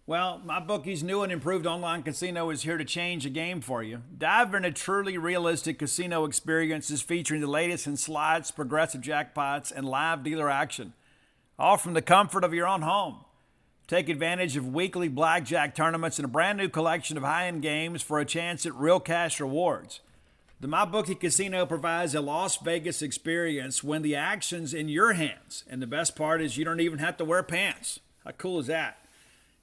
Well, MyBookie's new and improved online casino is here to change the game for you. Dive into truly realistic casino experiences featuring the latest in slots, progressive jackpots, and live dealer action, all from the comfort of your own home. Take advantage of weekly blackjack tournaments and a brand new collection of high-end games for a chance at real cash rewards. The MyBookie Casino provides a Las Vegas experience when the action's in your hands. And the best part is you don't even have to wear pants. How cool is that?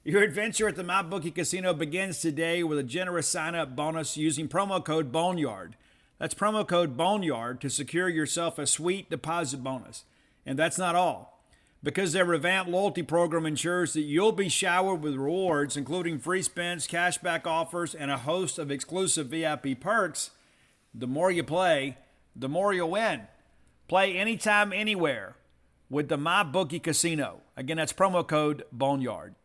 Your adventure at the MyBookie Casino begins today with a generous sign-up bonus using promo code Boneyard. That's promo code Boneyard to secure yourself a sweet deposit bonus. And that's not all. Because their revamped loyalty program ensures that you'll be showered with rewards, including free spins, cashback offers, and a host of exclusive VIP perks, the more you play, the more you'll win. Play anytime, anywhere with the MyBookie Casino. Again, that's promo code Boneyard.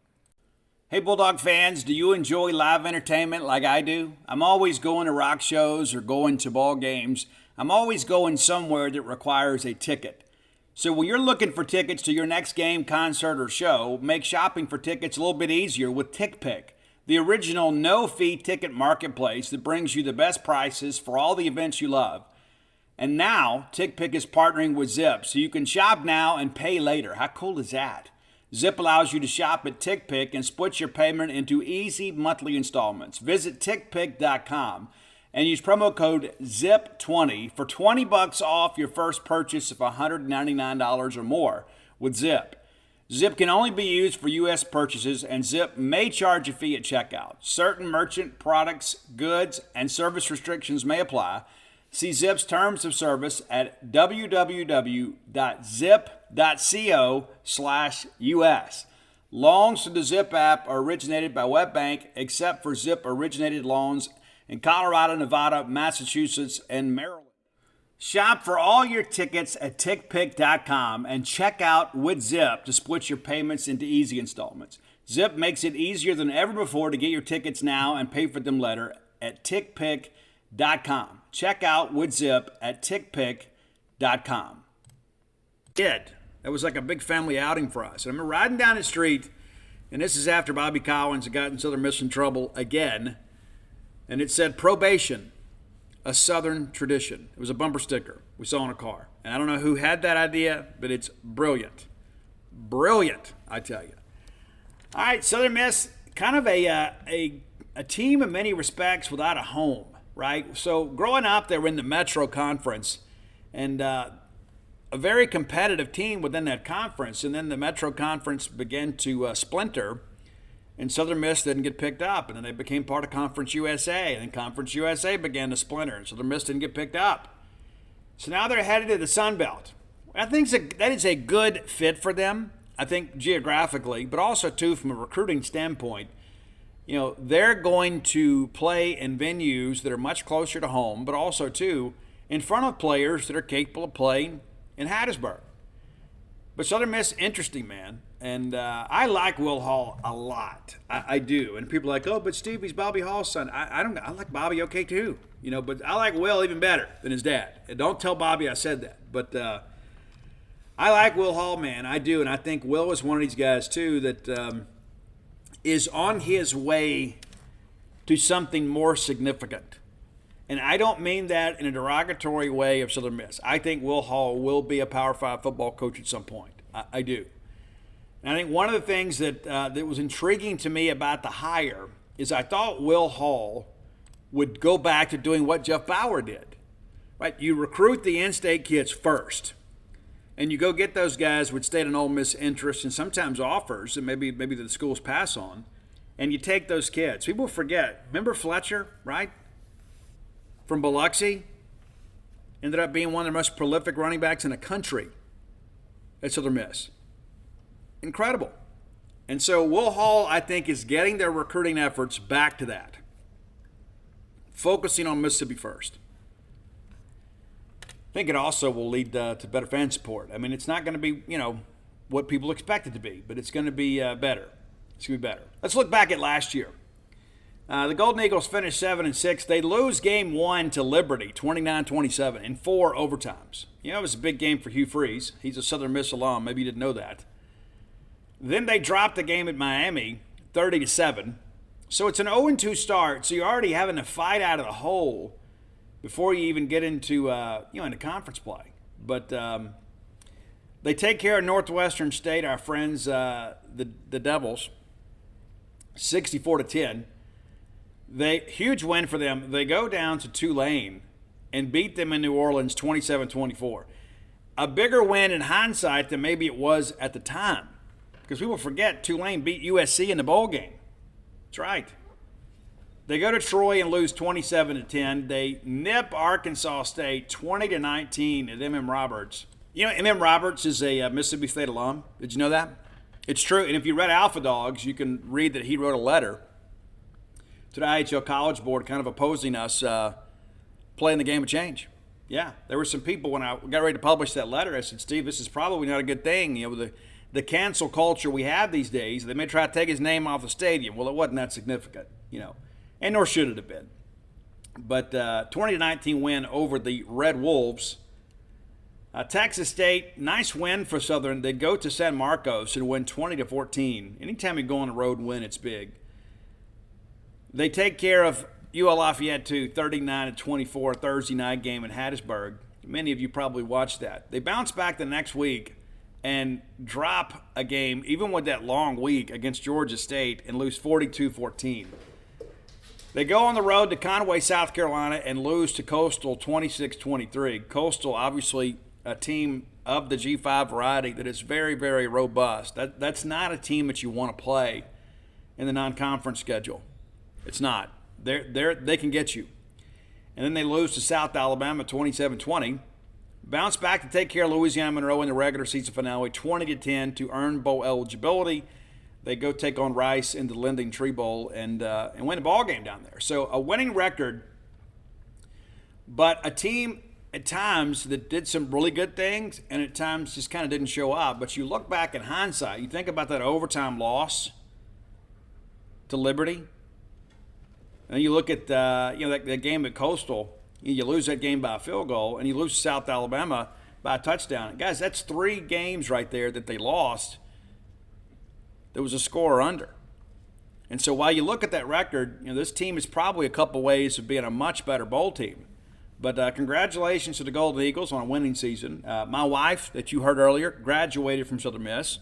Hey, Bulldog fans, do you enjoy live entertainment like I do? I'm always going to rock shows or going to ball games. I'm always going somewhere that requires a ticket. So when you're looking for tickets to your next game, concert, or show, make shopping for tickets a little bit easier with TickPick, the original no-fee ticket marketplace that brings you the best prices for all the events you love. And now, TickPick is partnering with Zip, so you can shop now and pay later. How cool is that? Zip allows you to shop at TickPick and split your payment into easy monthly installments. Visit TickPick.com and use promo code ZIP20 for $20 off your first purchase of $199 or more with Zip. Zip can only be used for U.S. purchases, and Zip may charge a fee at checkout. Certain merchant products, goods, and service restrictions may apply. See Zip's terms of service at www.zip.co/US. Loans to the Zip app are originated by WebBank, except for Zip-originated loans in Colorado, Nevada, Massachusetts, and Maryland. Shop for all your tickets at TickPick.com and check out with Zip to split your payments into easy installments. Zip makes it easier than ever before to get your tickets now and pay for them later at TickPick.com. Check out with Zip at TickPick.com. That was like a big family outing for us. I remember riding down the street, and this is after Bobby Collins had gotten Southern Miss in trouble again, and it said, "Probation, a Southern tradition." It was a bumper sticker we saw in a car. And I don't know who had that idea, but it's brilliant. Brilliant, I tell you. All right, Southern Miss, kind of a team in many respects without a home, right? So growing up, they were in the Metro Conference, and a very competitive team within that conference. And then the Metro Conference began to splinter, and Southern Miss didn't get picked up. And then they became part of Conference USA. And then Conference USA began to splinter. And Southern Miss didn't get picked up. So now they're headed to the Sun Belt. I think that is a good fit for them, I think geographically, but also, too, from a recruiting standpoint. You know, they're going to play in venues that are much closer to home, but also, too, in front of players that are capable of playing in Hattiesburg. But Southern Miss, interesting, man. And I like Will Hall a lot. I do. And people are like, oh, but Steve, he's Bobby Hall's son. I like Bobby okay too. You know, but I like Will even better than his dad. And don't tell Bobby I said that. But I like Will Hall, man. I do. And I think Will is one of these guys too that is on his way to something more significant. And I don't mean that in a derogatory way of Southern Miss. I think Will Hall will be a Power 5 football coach at some point. I do. And I think one of the things that was intriguing to me about the hire is I thought Will Hall would go back to doing what Jeff Bauer did. Right? You recruit the in-state kids first, and you go get those guys with state and Ole Miss interest and sometimes offers that maybe the schools pass on, and you take those kids. People forget. Remember Fletcher, right? From Biloxi? Ended up being one of the most prolific running backs in the country at Southern Miss. Incredible. And so Will Hall, I think, is getting their recruiting efforts back to that. Focusing on Mississippi first. I think it also will lead to better fan support. I mean, it's not going to be, what people expect it to be, but it's going to be better. It's going to be better. Let's look back at last year. The Golden Eagles finished 7-6. They lose game 1 to Liberty, 29-27, in 4 overtimes. It was a big game for Hugh Freeze. He's a Southern Miss alum. Maybe you didn't know that. Then they dropped the game at Miami, 30-7. So it's an 0-2 start. So you're already having to fight out of the hole before you even get into into conference play. But They take care of Northwestern State, our friends, the Devils, 64-10. Huge win for them. They go down to Tulane and beat them in New Orleans 27-24. A bigger win in hindsight than maybe it was at the time, because people forget Tulane beat USC in the bowl game. That's right. They go to Troy and lose 27-10. They nip Arkansas State 20-19 at M.M. Roberts. You know, M.M. Roberts is a Mississippi State alum. Did you know that? It's true. And if you read Alpha Dogs, you can read that he wrote a letter to the IHL College Board kind of opposing us playing the game of change. Yeah, there were some people when I got ready to publish that letter, I said, Steve, this is probably not a good thing. You know, the cancel culture we have these days, they may try to take his name off the stadium. Well, it wasn't that significant, you know, and nor should it have been. But 20-19 win over the Red Wolves. Texas State, nice win for Southern. They go to San Marcos and win 20-14. Anytime you go on the road and win, it's big. They take care of UL Lafayette too, 39-24, Thursday night game in Hattiesburg. Many of you probably watched that. They bounce back the next week and drop a game, even with that long week, against Georgia State and lose 42-14. They go on the road to Conway, South Carolina, and lose to Coastal 26-23. Coastal, obviously, a team of the G5 variety that is very, very robust. That's not a team that you want to play in the non-conference schedule. It's not. They can get you. And then they lose to South Alabama 27-20. Bounce back to take care of Louisiana Monroe in the regular season finale 20-10 to earn bowl eligibility. They go take on Rice in the Lending Tree Bowl and win a ball game down there. So a winning record, but a team at times that did some really good things and at times just kind of didn't show up. But you look back in hindsight, you think about that overtime loss to Liberty. And you look at that game at Coastal, you lose that game by a field goal, and you lose to South Alabama by a touchdown. Guys, that's 3 games right there that they lost. There was a score under. And so while you look at that record, this team is probably a couple ways of being a much better bowl team. But congratulations to the Golden Eagles on a winning season. My wife, that you heard earlier, graduated from Southern Miss.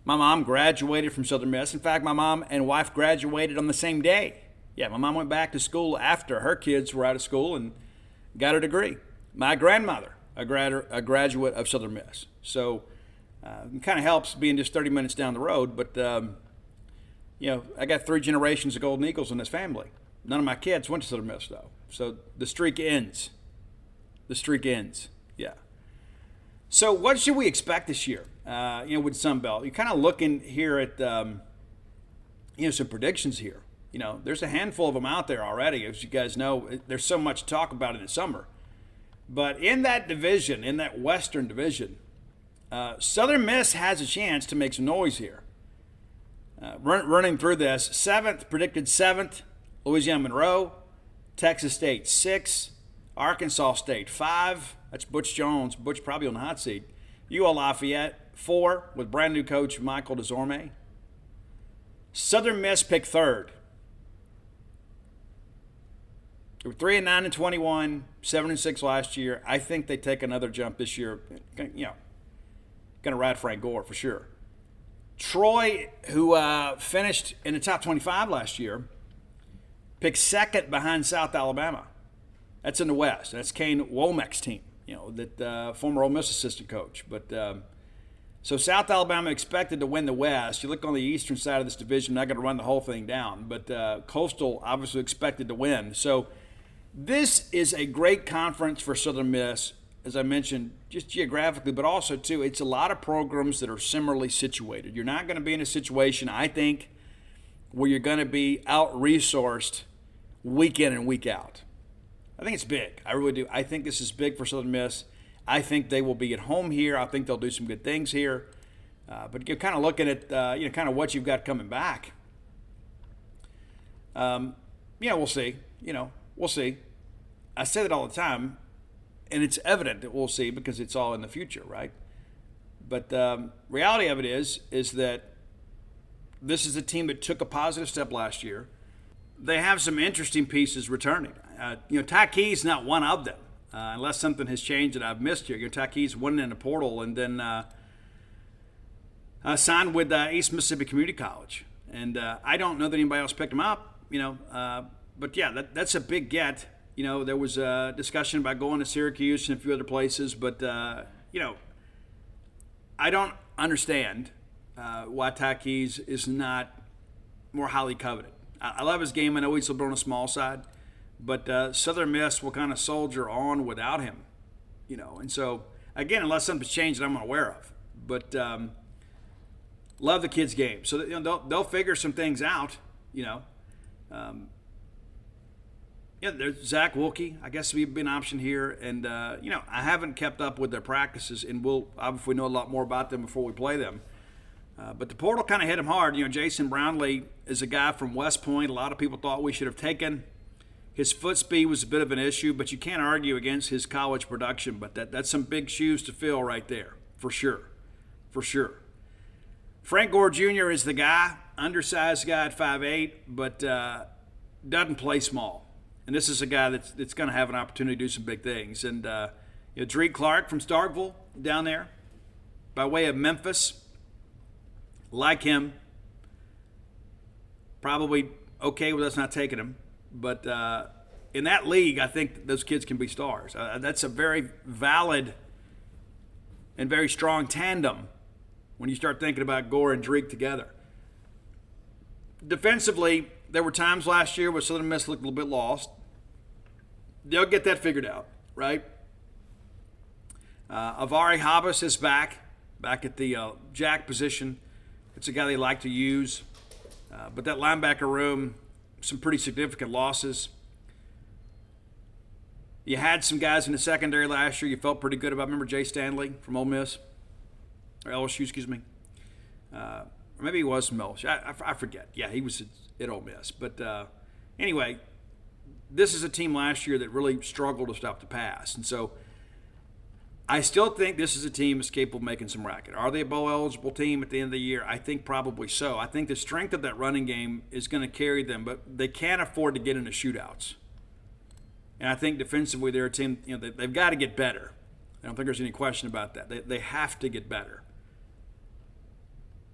My mom graduated from Southern Miss. In fact, my mom and wife graduated on the same day. Yeah, my mom went back to school after her kids were out of school and got her degree. My grandmother, a graduate of Southern Miss. So it kind of helps being just 30 minutes down the road. But, I got 3 generations of Golden Eagles in this family. None of my kids went to Southern Miss, though. So the streak ends. Yeah. So what should we expect this year, with Sunbelt? You're kind of looking here at, some predictions here. There's a handful of them out there already. As you guys know, there's so much to talk about in the summer. But in that division, in that Western division, Southern Miss has a chance to make some noise here. Running through this, predicted 7th, Louisiana Monroe, Texas State 6, Arkansas State 5. That's Butch Jones. Butch probably on the hot seat. UL Lafayette 4 with brand new coach Michael Desorme. Southern Miss picked 3rd. They were 3-9-21, 7-6 last year. I think they take another jump this year. Going to ride Frank Gore for sure. Troy, who finished in the top 25 last year, picked 2nd behind South Alabama. That's in the West. That's Kane Womack's team, that former Ole Miss assistant coach. But so South Alabama expected to win the West. You look on the eastern side of this division, I'm not going to run the whole thing down. But Coastal obviously expected to win. So this is a great conference for Southern Miss, as I mentioned, just geographically, but also, too, it's a lot of programs that are similarly situated. You're not going to be in a situation, I think, where you're going to be out-resourced week in and week out. I think it's big. I really do. I think this is big for Southern Miss. I think they will be at home here. I think they'll do some good things here. But you're kind of looking at, kind of what you've got coming back. We'll see. We'll see. I say that all the time, and it's evident that we'll see because it's all in the future, right? But reality of it is that this is a team that took a positive step last year. They have some interesting pieces returning. Ty Key's not one of them. unless something has changed that I've missed here. Kentucky's winning in the portal and then signed with East Mississippi Community College. And I don't know that anybody else picked him up, but yeah, that's a big get. There was a discussion about going to Syracuse and a few other places, but, I don't understand why Takis is not more highly coveted. I love his game. I know he's a little bit on the small side, but Southern Miss will kind of soldier on without him, And so, again, unless something's changed that I'm aware of. But love the kid's game. So they'll figure some things out, there's Zach Wilkie. I guess he'd be an option here. And, I haven't kept up with their practices, and we'll obviously know a lot more about them before we play them. But the portal kind of hit him hard. Jason Brownlee is a guy from West Point. A lot of people thought we should have taken. His foot speed was a bit of an issue, but you can't argue against his college production. But that's some big shoes to fill right there, for sure. For sure. Frank Gore Jr. is the guy, undersized guy at 5'8", but doesn't play small. And this is a guy that's going to have an opportunity to do some big things. And Drake Clark from Starkville down there by way of Memphis. Like him, probably okay with us not taking him. But in that league, I think those kids can be stars. That's a very valid and very strong tandem when you start thinking about Gore and Drake together. Defensively, there were times last year where Southern Miss looked a little bit lost. They'll get that figured out, right? Avari Habas is back at the jack position. It's a guy they like to use. But that linebacker room, some pretty significant losses. You had some guys in the secondary last year you felt pretty good about. Remember Jay Stanley from Ole Miss? Or LSU, excuse me. Or maybe he was from LSU. I forget. Yeah, he was at Ole Miss. But anyway, this is a team last year that really struggled to stop the pass. And so I still think this is a team that's capable of making some racket. Are they a bowl-eligible team at the end of the year? I think probably so. I think the strength of that running game is going to carry them, but they can't afford to get into shootouts. And I think defensively they're a team, they've got to get better. I don't think there's any question about that. They have to get better.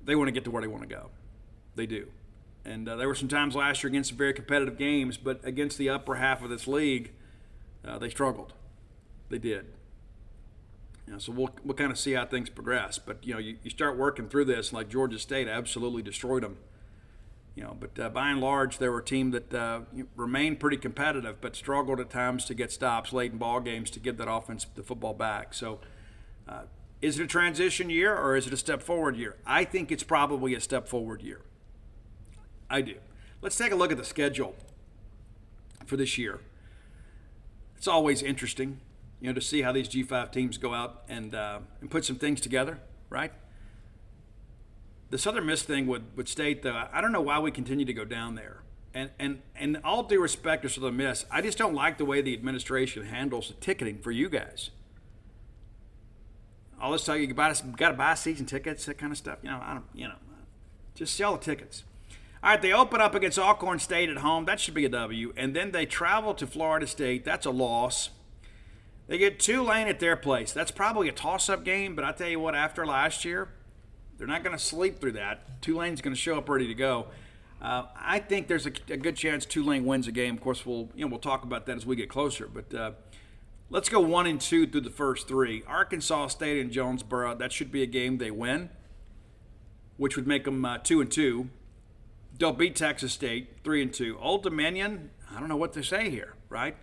They want to get to where they want to go. They do. And there were some times last year against some very competitive games, but against the upper half of this league, they struggled. They did. So we'll kind of see how things progress. But, you start working through this, like Georgia State absolutely destroyed them. But by and large, they were a team that remained pretty competitive but struggled at times to get stops late in ball games to give that offense the football back. So is it a transition year or is it a step forward year? I think it's probably a step forward year. I do. Let's take a look at the schedule for this year. It's always interesting, to see how these G5 teams go out and put some things together, right? The Southern Miss thing with State, though, I don't know why we continue to go down there. And all due respect to Southern Miss, I just don't like the way the administration handles the ticketing for you guys. All this talk, you got to buy season tickets, that kind of stuff. Just sell the tickets. All right, they open up against Alcorn State at home. That should be a W. And then they travel to Florida State. That's a loss. They get Tulane at their place. That's probably a toss-up game, but I tell you what, after last year, they're not going to sleep through that. Tulane's going to show up ready to go. I think there's a good chance Tulane wins a game. Of course, we'll talk about that as we get closer. But let's go 1-2 through the first three. Arkansas State and Jonesboro. That should be a game they win, which would make them 2-2. They'll beat Texas State 3-2. Old Dominion. I don't know what to say here, right?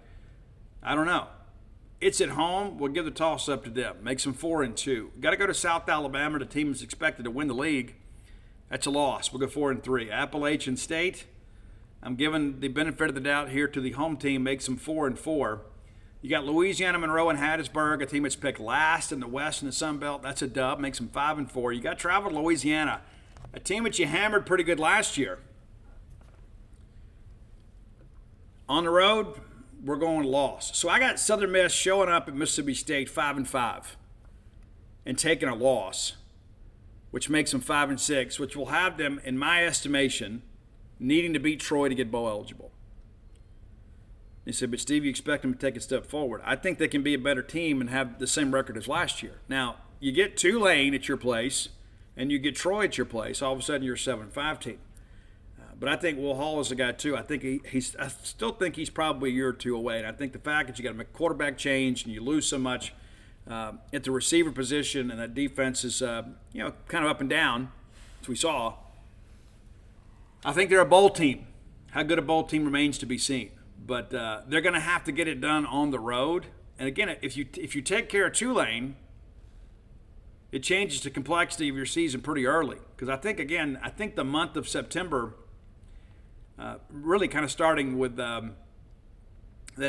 I don't know. It's at home. We'll give the toss-up to them. Makes them 4-2. Got to go to South Alabama. The team is expected to win the league. That's a loss. We'll go 4-3. Appalachian State. I'm giving the benefit of the doubt here to the home team. Makes them 4-4. You got Louisiana Monroe and Hattiesburg, a team that's picked last in the West in the Sun Belt. That's a dub. Makes them 5-4. You got to travel to Louisiana, a team that you hammered pretty good last year. On the road, we're going loss. So I got Southern Miss showing up at Mississippi State 5-5 and taking a loss, which makes them 5-6, which will have them, in my estimation, needing to beat Troy to get bowl eligible. He said, but Steve, you expect them to take a step forward. I think they can be a better team and have the same record as last year. Now, you get Tulane at your place and you get Troy at your place, all of a sudden you're a 7-5 team. But I think Will Hall is a guy too. I still think he's probably a year or two away. And I think the fact that you got to make a quarterback change and you lose so much at the receiver position and that defense is kind of up and down, as we saw. I think they're a bowl team. How good a bowl team remains to be seen. But they're going to have to get it done on the road. And again, if you take care of Tulane, it changes the complexity of your season pretty early. Because I think the month of September, really kind of starting with that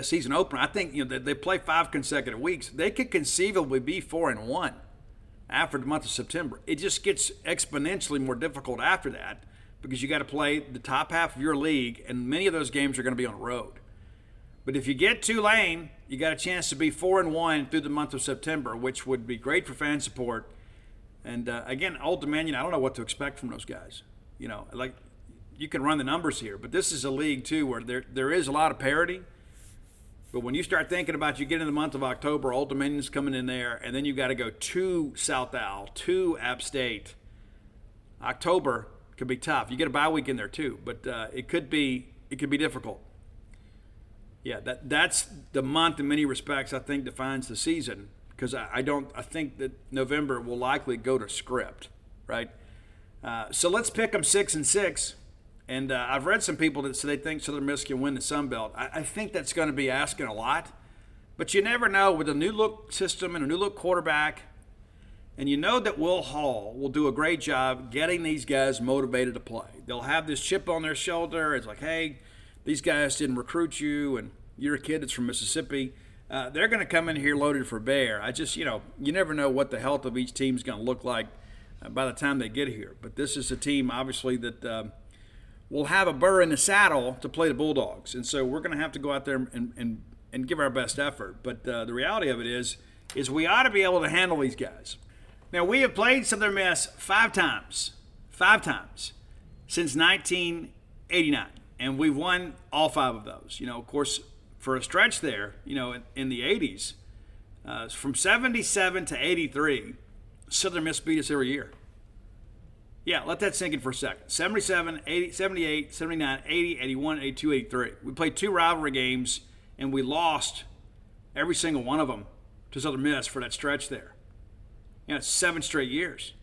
season opener, I think they play 5 consecutive weeks. They could conceivably be 4-1 after the month of September. It just gets exponentially more difficult after that because you got to play the top half of your league, and many of those games are going to be on the road. But if you get Tulane, you got a chance to be 4-1 through the month of September, which would be great for fan support. And again, Old Dominion, I don't know what to expect from those guys. You can run the numbers here, but this is a league too where there is a lot of parity. But when you start thinking about you get in the month of October, Old Dominion's coming in there, and then you got to go to South Al, to App State. October could be tough. You get a bye week in there too, but it could be difficult. Yeah, that's the month in many respects I think defines the season because I think that November will likely go to script, right? So let's pick them 6-6. And I've read some people that say they think Southern Miss can win the Sun Belt. I think that's going to be asking a lot. But you never know with a new look system and a new look quarterback. And you know that Will Hall will do a great job getting these guys motivated to play. They'll have this chip on their shoulder. It's like, hey, these guys didn't recruit you and you're a kid that's from Mississippi. They're going to come in here loaded for bear. You never know what the health of each team is going to look like by the time they get here. But this is a team, obviously, that will have a burr in the saddle to play the Bulldogs. And so we're going to have to go out there and give our best effort. But the reality of it is we ought to be able to handle these guys. Now, we have played Southern Miss 5 times since 1989. And we've won all 5 of those. Of course, for a stretch there, in the 80s, from 77 to 83, Southern Miss beat us every year. Yeah, let that sink in for a second. 77, 80, 78, 79, 80, 81, 82, 83. We played 2 rivalry games, and we lost every single one of them to Southern Miss for that stretch there. It's 7 straight years.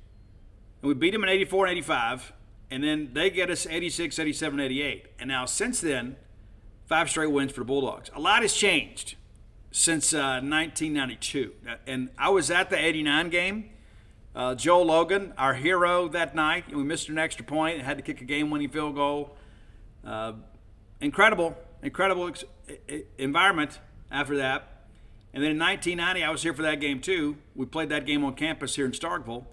And we beat them in 84 and 85, and then they get us 86, 87, 88. And now since then, 5 straight wins for the Bulldogs. A lot has changed since 1992. And I was at the 89 game. Joe Logan, our hero that night, and we missed an extra point and had to kick a game-winning field goal. Incredible environment after that. And then in 1990, I was here for that game too. We played that game on campus here in Starkville.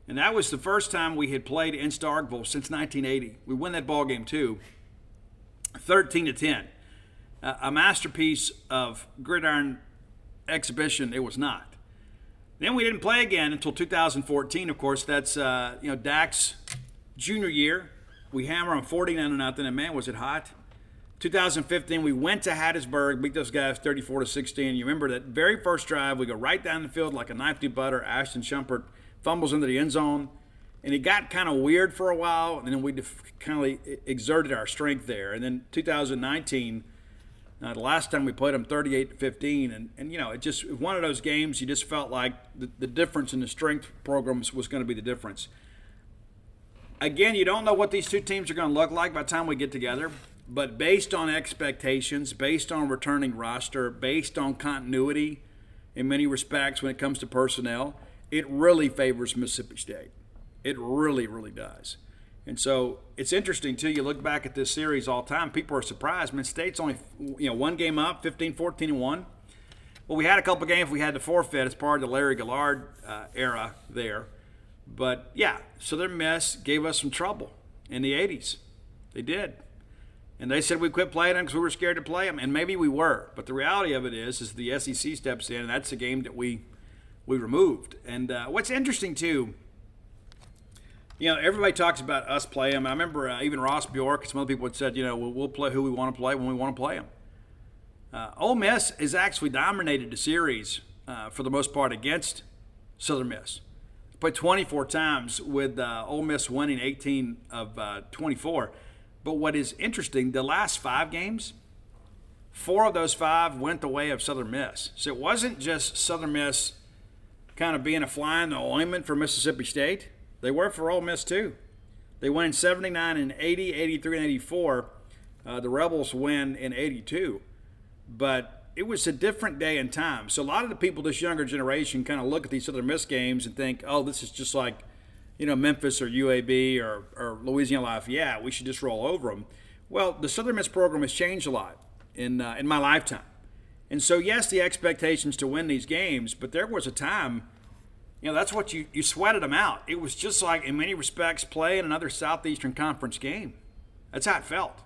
And that was the first time we had played in Starkville since 1980. We won that ball game too, 13-10. A masterpiece of gridiron exhibition, it was not. Then we didn't play again until 2014. Of course, that's Dak's junior year. We hammer on 49-0, and man, was it hot. 2015, we went to Hattiesburg, beat those guys 34-16. You remember that very first drive, we go right down the field like a knife through butter. Ashton Shumpert fumbles into the end zone, and it got kind of weird for a while, and then we kind of exerted our strength there. And then 2019. The last time we played them 38-15, and it just one of those games you just felt like the difference in the strength programs was going to be the difference. Again, you don't know what these 2 teams are going to look like by the time we get together, but based on expectations, based on returning roster, based on continuity in many respects when it comes to personnel, it really favors Mississippi State. It really, really does. And so it's interesting, too. You look back at this series all the time, people are surprised. State's only 1 game up, 15-14-1. Well, we had a couple games we had to forfeit as part of the Larry Gillard era there. But, yeah, Southern Miss gave us some trouble in the 80s. They did. And they said we quit playing them because we were scared to play them, and maybe we were. But the reality of it is the SEC steps in, and that's the game that we removed. And what's interesting, too, everybody talks about us playing them. I remember even Ross Bjork, some other people had said, we'll play who we want to play when we want to play them. Ole Miss has actually dominated the series for the most part against Southern Miss. Played 24 times with Ole Miss winning 18 of 24. But what is interesting, the last 5 games, 4 of those 5 went the way of Southern Miss. So it wasn't just Southern Miss kind of being a fly in the ointment for Mississippi State. They were for Ole Miss too. They win in 79 and 80, 83 and 84. The Rebels win in 82. But it was a different day and time. So a lot of the people, this younger generation, kind of look at these Southern Miss games and think, oh, this is just like, Memphis or UAB or Louisiana Lafayette. We should just roll over them. Well, the Southern Miss program has changed a lot in my lifetime. And so, yes, the expectations to win these games, but there was a time, that's what you sweated them out. It was just like, in many respects, playing another Southeastern Conference game. That's how it felt.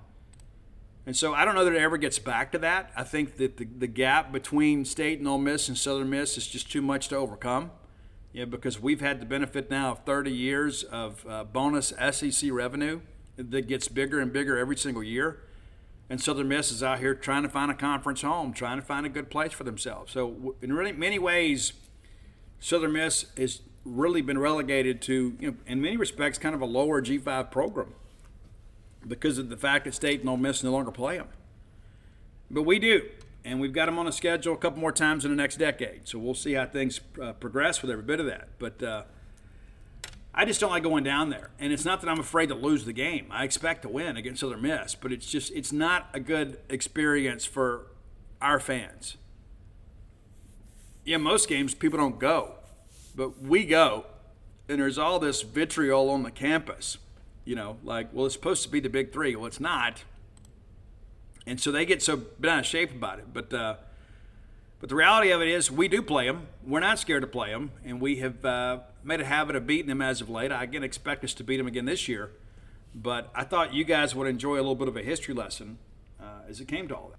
And so I don't know that it ever gets back to that. I think that the gap between State and Ole Miss and Southern Miss is just too much to overcome. Because we've had the benefit now of 30 years of bonus SEC revenue that gets bigger and bigger every single year. And Southern Miss is out here trying to find a conference home, trying to find a good place for themselves. So in really many ways, Southern Miss has really been relegated to, in many respects, kind of a lower G5 program because of the fact that State and Ole Miss no longer play them. But we do. And we've got them on a schedule a couple more times in the next decade. So we'll see how things progress with every bit of that. But I just don't like going down there. And it's not that I'm afraid to lose the game. I expect to win against Southern Miss. But it's not a good experience for our fans. Most games people don't go. But we go. And there's all this vitriol on the campus. Well, it's supposed to be the big 3. Well, it's not. And so they get so bent out of shape about it. But the reality of it is we do play them. We're not scared to play them. And we have made a habit of beating them as of late. I again expect us to beat them again this year. But I thought you guys would enjoy a little bit of a history lesson as it came to all that.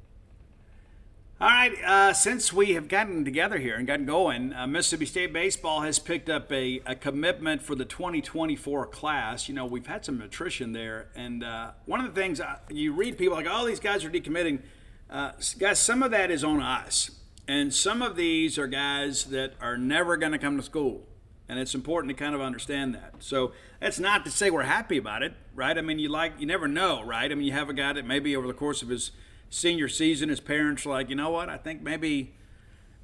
All right, since we have gotten together here and gotten going, Mississippi State baseball has picked up a commitment for the 2024 class. We've had some attrition there. And one of the things you read people like, oh, these guys are decommitting. Guys, some of that is on us. And some of these are guys that are never going to come to school. And it's important to kind of understand that. So that's not to say we're happy about it, right? I mean, you never know, right? I mean, you have a guy that maybe over the course of his senior season, his parents are like, you know what? I think maybe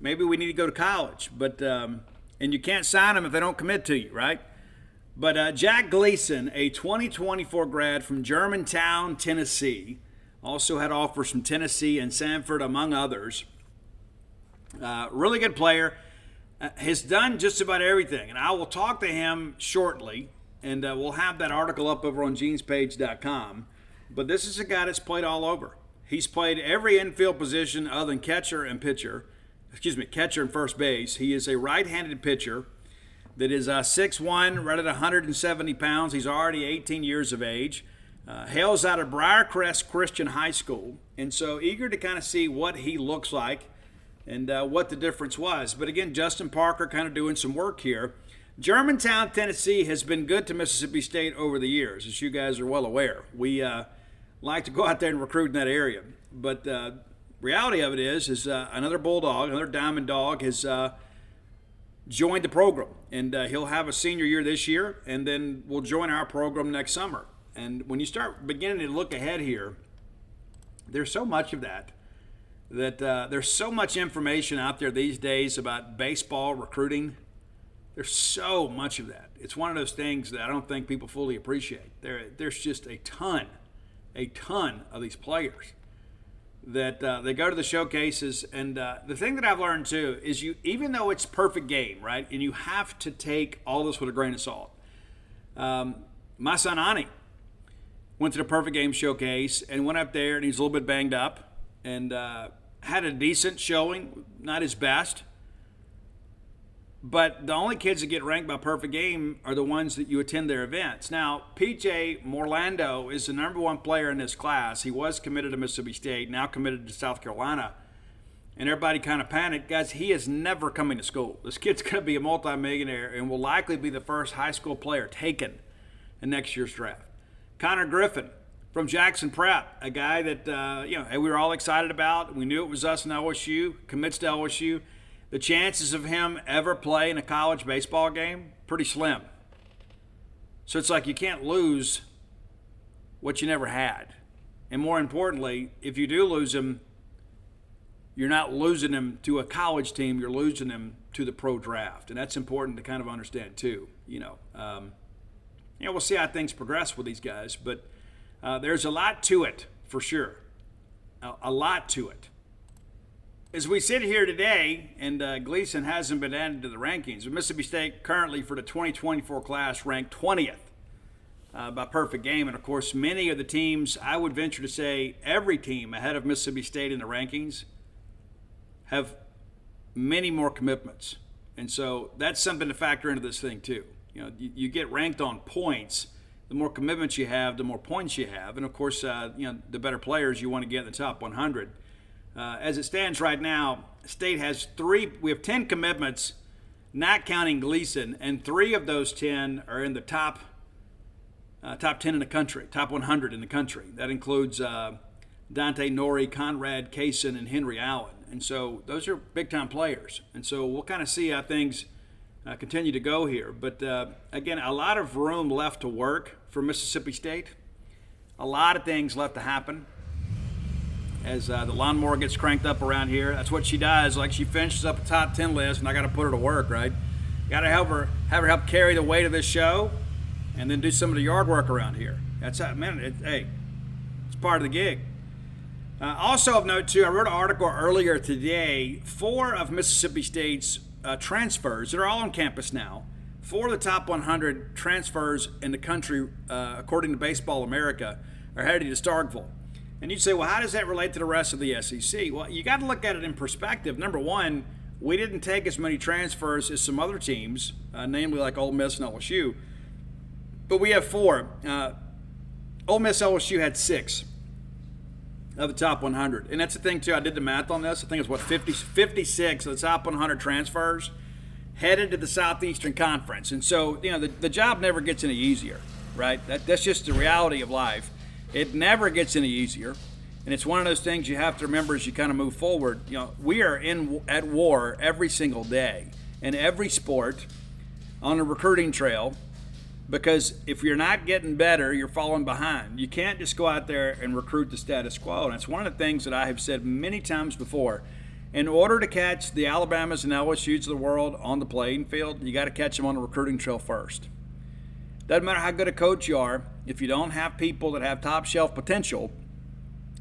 we need to go to college. But and you can't sign them if they don't commit to you, right? But Jack Gleason, a 2024 grad from Germantown, Tennessee, also had offers from Tennessee and Sanford, among others. Really good player. Has done just about everything. And I will talk to him shortly, and we'll have that article up over on genespage.com. But this is a guy that's played all over. He's played every infield position other than catcher and first base. He is a right-handed pitcher that is 6'1", right at 170 pounds. He's already 18 years of age. Hails out of Briarcrest Christian High School. And so eager to kind of see what he looks like and what the difference was. But again, Justin Parker kind of doing some work here. Germantown, Tennessee has been good to Mississippi State over the years, as you guys are well aware. We like to go out there and recruit in that area. But reality of it is another Bulldog, another Diamond Dog has joined the program. And he'll have a senior year this year, and then will join our program next summer. And when you start beginning to look ahead here, there's so much of that there's so much information out there these days about baseball recruiting. There's so much of that. It's one of those things that I don't think people fully appreciate. There's just a ton of these players that they go to the showcases. And the thing that I've learned too is even though it's perfect game, right, and you have to take all this with a grain of salt. My son Ani went to the perfect game showcase and went up there, and he's a little bit banged up and had a decent showing, not his best. But the only kids that get ranked by Perfect Game are the ones that you attend their events. Now, PJ Morlando is the number 1 player in this class. He was committed to Mississippi State, now committed to South Carolina. And everybody kind of panicked. Guys, he is never coming to school. This kid's going to be a multimillionaire and will likely be the first high school player taken in next year's draft. Connor Griffin from Jackson Prep, a guy that we were all excited about. We knew it was us in LSU, commits to LSU. The chances of him ever playing a college baseball game, pretty slim. So it's like you can't lose what you never had. And more importantly, if you do lose him, you're not losing him to a college team, you're losing him to the pro draft. And that's important to kind of understand too. We'll see how things progress with these guys, but there's a lot to it for sure. A lot to it. As we sit here today, and Gleason hasn't been added to the rankings, but Mississippi State currently for the 2024 class ranked 20th by perfect game. And of course, many of the teams, I would venture to say every team ahead of Mississippi State in the rankings, have many more commitments. And so that's something to factor into this thing too. You get ranked on points. The more commitments you have, the more points you have. And of course, the better players you want to get in the top 100. As it stands right now, State has we have 10 commitments, not counting Gleason, and 3 of those 10 are in the top 10 in the country, top 100 in the country. That includes Dante Nori, Conrad Kaysen, and Henry Allen. And so those are big-time players. And so we'll kind of see how things continue to go here. But, again, a lot of room left to work for Mississippi State. A lot of things left to happen. As the lawnmower gets cranked up around here, that's what she does. Like, she finishes up a top 10 list, and I got to put her to work, right? Got to have her help carry the weight of this show, and then do some of the yard work around here. That's how, man. It's part of the gig. Also of note too, I wrote an article earlier today. 4 of Mississippi State's transfers that are all on campus now. 4 of the top 100 transfers in the country, according to Baseball America, are headed to Starkville. And you'd say, well, how does that relate to the rest of the SEC? Well, you got to look at it in perspective. Number one, we didn't take as many transfers as some other teams, namely like Ole Miss and LSU. But we have 4. Ole Miss, LSU had 6 of the top 100. And that's the thing, too. I did the math on this. I think it's, 56 of the top 100 transfers headed to the Southeastern Conference. And so, the job never gets any easier, right? That's just the reality of life. It never gets any easier, and it's one of those things you have to remember as you kind of move forward. We are at war every single day in every sport on a recruiting trail, because if you're not getting better, you're falling behind. You can't just go out there and recruit the status quo, and it's one of the things that I have said many times before. In order to catch the Alabamas and LSUs of the world on the playing field, you got to catch them on the recruiting trail first. Doesn't matter how good a coach you are, if you don't have people that have top shelf potential,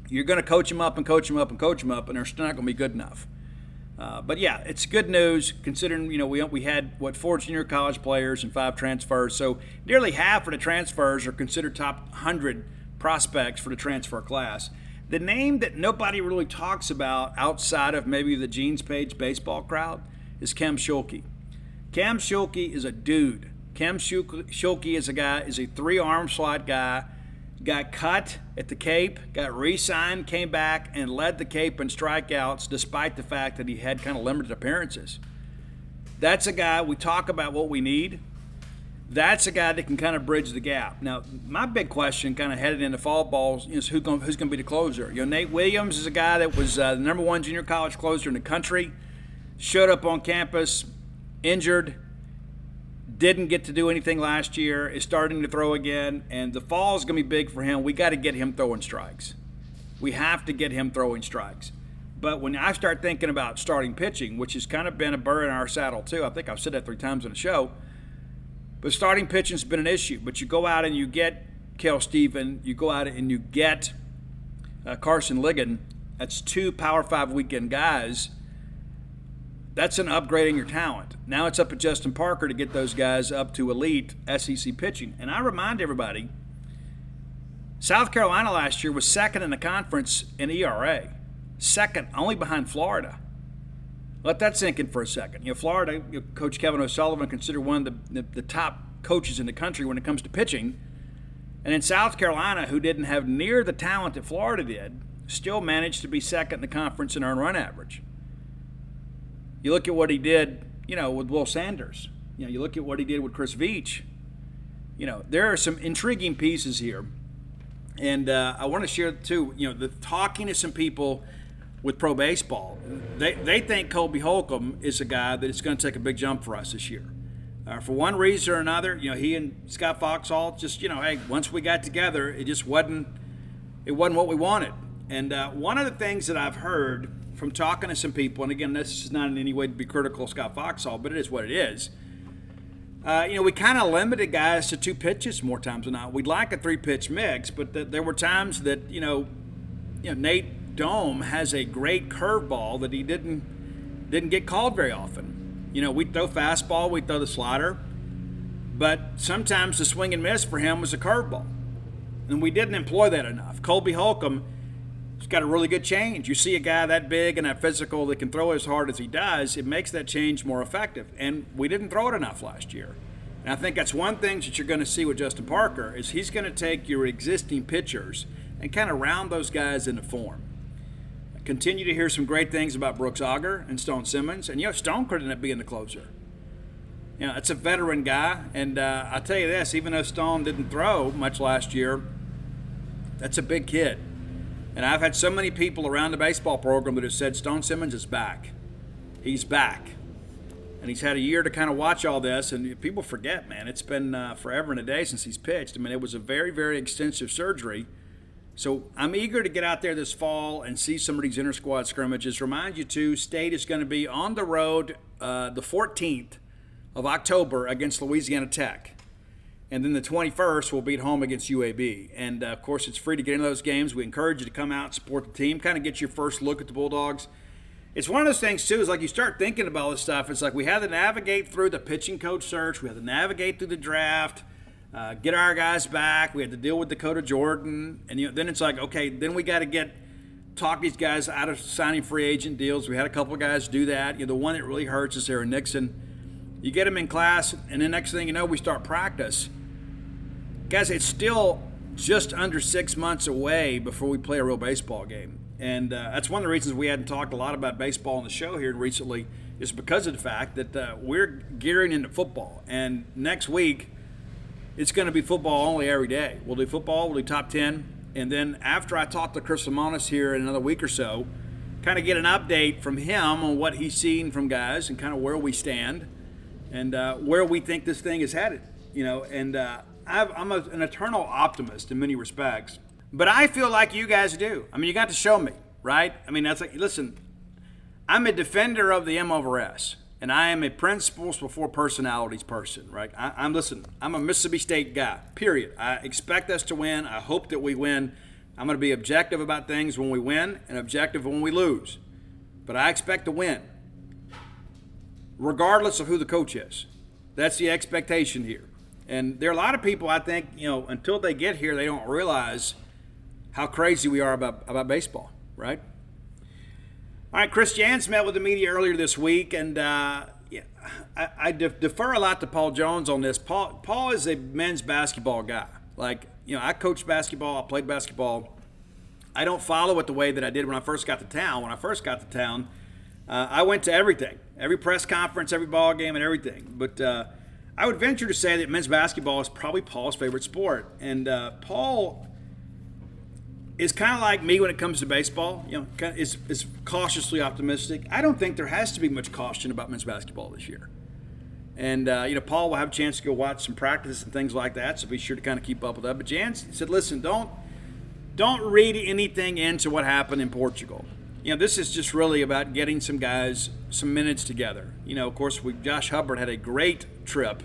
you're going to coach them up and coach them up and coach them up, and they're still not going to be good enough. But yeah, it's good news considering, we had 4 junior college players and 5 transfers. So nearly half of the transfers are considered top 100 prospects for the transfer class. The name that nobody really talks about outside of maybe the Jeans Page baseball crowd is Cam Schulke. Cam Schulke is a dude. Cam Schulke is a 3-arm slot guy, got cut at the Cape, got re-signed, came back, and led the Cape in strikeouts despite the fact that he had kind of limited appearances. That's a guy, we talk about what we need. That's a guy that can kind of bridge the gap. Now, my big question kind of headed into fall balls is who's going to be the closer. Nate Williams is a guy that was the number 1 junior college closer in the country, showed up on campus, injured, didn't get to do anything last year, is starting to throw again, and the fall is going to be big for him. We got to get him throwing strikes. We have to get him throwing strikes. But when I start thinking about starting pitching, which has kind of been a burr in our saddle too, I think I've said that 3 times on the show, but starting pitching has been an issue. But you go out and you get Cale Stephen, you go out and you get Carson Ligon. That's 2 Power 5 weekend guys. That's an upgrade in your talent. Now it's up to Justin Parker to get those guys up to elite SEC pitching. And I remind everybody, South Carolina last year was 2nd in the conference in ERA. 2nd, only behind Florida. Let that sink in for a second. Florida, Coach Kevin O'Sullivan considered one of the top coaches in the country when it comes to pitching. And in South Carolina, who didn't have near the talent that Florida did, still managed to be 2nd in the conference in earned run average. You look at what he did, with Will Sanders. You look at what he did with Chris Veach. There are some intriguing pieces here And I want to share too, the talking to some people with pro baseball, they think Colby Holcomb is a guy that is going to take a big jump for us this year. For one reason or another, he and Scott Foxhall just, hey, once we got together, it just wasn't what we wanted. And one of the things that I've heard from talking to some people, and again, this is not in any way to be critical of Scott Foxhall, but it is what it is. We kind of limited guys to 2 pitches more times than not. We'd like a 3-pitch mix, but there were times that, Nate Dome has a great curveball that he didn't get called very often. We'd throw fastball, we'd throw the slider, but sometimes the swing and miss for him was a curveball. And we didn't employ that enough. Colby Holcomb has got a really good change. You see a guy that big and that physical that can throw as hard as he does, it makes that change more effective. And we didn't throw it enough last year. And I think that's one thing that you're going to see with Justin Parker is he's going to take your existing pitchers and kind of round those guys into form. Continue to hear some great things about Brooks Auger and Stone Simmons. And, Stone could end up being the closer. It's a veteran guy. And I'll tell you this, even though Stone didn't throw much last year, that's a big kid. And I've had so many people around the baseball program that have said Stone Simmons is back. He's back. And he's had a year to kind of watch all this. And people forget, man, it's been forever and a day since he's pitched. I mean, it was a very, very extensive surgery. So I'm eager to get out there this fall and see some of these inter-squad scrimmages. Remind you, too, State is going to be on the road the 14th of October against Louisiana Tech. And then the 21st, we'll be at home against UAB. And, of course, it's free to get into those games. We encourage you to come out and support the team, kind of get your first look at the Bulldogs. It's one of those things, too, is like you start thinking about all this stuff. It's like we had to navigate through the pitching coach search. We had to navigate through the draft. Get our guys back. We had to deal with Dakota Jordan. And then it's like, okay, then we got to talk these guys out of signing free agent deals. We had a couple of guys do that. The one that really hurts is Aaron Nixon. You get him in class, and the next thing you know, we start practice. Guys, it's still just under 6 months away before we play a real baseball game. And that's one of the reasons we hadn't talked a lot about baseball on the show here recently is because of the fact that we're gearing into football. And next week, it's going to be football only every day. We'll do football, we'll do top 10, and then after I talk to Chris Lamonis here in another week or so, kind of get an update from him on what he's seen from guys and kind of where we stand and where we think this thing is headed. And I'm an eternal optimist in many respects, but I feel like you guys do. I mean, you got to show me, right? I mean, that's like, listen, I'm a defender of the M over S. And I am a principles before personalities person, right? I'm a Mississippi State guy, period. I expect us to win. I hope that we win. I'm going to be objective about things when we win and objective when we lose. But I expect to win, regardless of who the coach is. That's the expectation here. And there are a lot of people, I think, until they get here, they don't realize how crazy we are about baseball, right? All right, Chris Jans met with the media earlier this week, and I defer a lot to Paul Jones on this. Paul is a men's basketball guy. I coached basketball, I played basketball. I don't follow it the way that I did when I first got to town. When I first got to town, I went to everything, every press conference, every ball game, and everything. But I would venture to say that men's basketball is probably Paul's favorite sport. And Paul is kind of like me when it comes to baseball, is cautiously optimistic. I don't think there has to be much caution about men's basketball this year. And, Paul will have a chance to go watch some practice and things like that, so be sure to kind of keep up with that. But Jans said, listen, don't read anything into what happened in Portugal. This is just really about getting some guys some minutes together. Of course, Josh Hubbard had a great trip,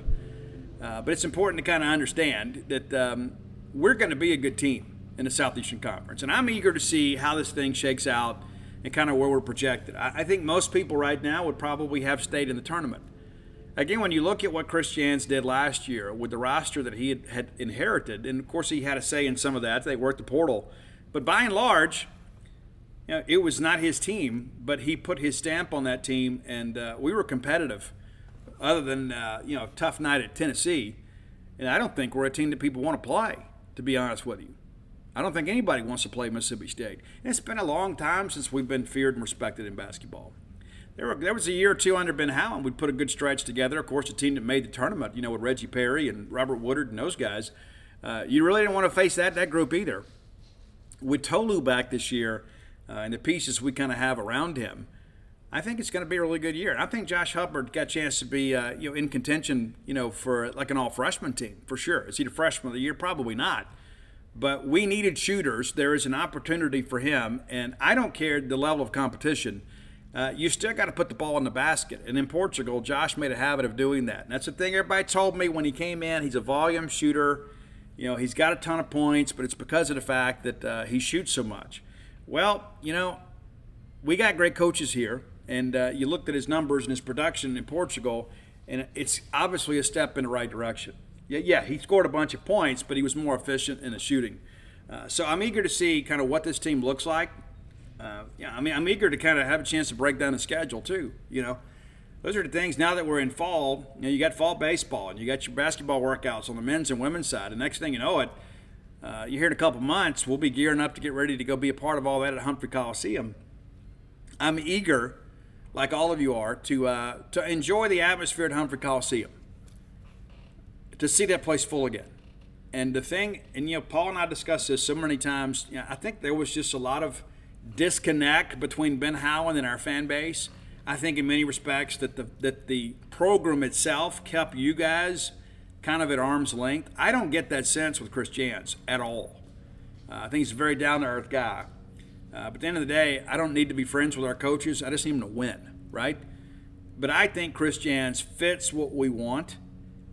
but it's important to kind of understand that we're going to be a good team in the Southeastern Conference. And I'm eager to see how this thing shakes out and kind of where we're projected. I think most people right now would probably have stayed in the tournament. Again, when you look at what Chris Jans did last year with the roster that he had inherited, and of course he had a say in some of that, they worked the portal, but by and large, it was not his team, but he put his stamp on that team, and we were competitive other than, a tough night at Tennessee. And I don't think we're a team that people want to play, to be honest with you. I don't think anybody wants to play Mississippi State. And it's been a long time since we've been feared and respected in basketball. There was a year or two under Ben Howland. We put a good stretch together. Of course, the team that made the tournament, with Reggie Perry and Robert Woodard and those guys, you really didn't want to face that group either. with Tolu back this year and the pieces we kind of have around him, I think it's going to be a really good year. And I think Josh Hubbard got a chance to be in contention, for like an all-freshman team, for sure. Is he the freshman of the year? Probably not. But we needed shooters. There is an opportunity for him, and I don't care the level of competition. You still got to put the ball in the basket. And in Portugal, Josh made a habit of doing that. And that's the thing everybody told me when he came in. He's a volume shooter. He's got a ton of points, but it's because of the fact that he shoots so much. Well, we got great coaches here. And you looked at his numbers and his production in Portugal, and it's obviously a step in the right direction. Yeah, he scored a bunch of points, but he was more efficient in the shooting. So I'm eager to see kind of what this team looks like. I'm eager to kind of have a chance to break down the schedule too. Those are the things. Now that we're in fall, you got fall baseball and you got your basketball workouts on the men's and women's side. And next thing you know it, you're here in a couple months. We'll be gearing up to get ready to go be a part of all that at Humphrey Coliseum. I'm eager, like all of you are, to enjoy the atmosphere at Humphrey Coliseum, to see that place full again. And the thing, and Paul and I discussed this so many times, I think there was just a lot of disconnect between Ben Howland and our fan base. I think in many respects that the program itself kept you guys kind of at arm's length. I don't get that sense with Chris Jans at all. I think he's a very down-to-earth guy. But at the end of the day, I don't need to be friends with our coaches. I just need them to win, right? But I think Chris Jans fits what we want.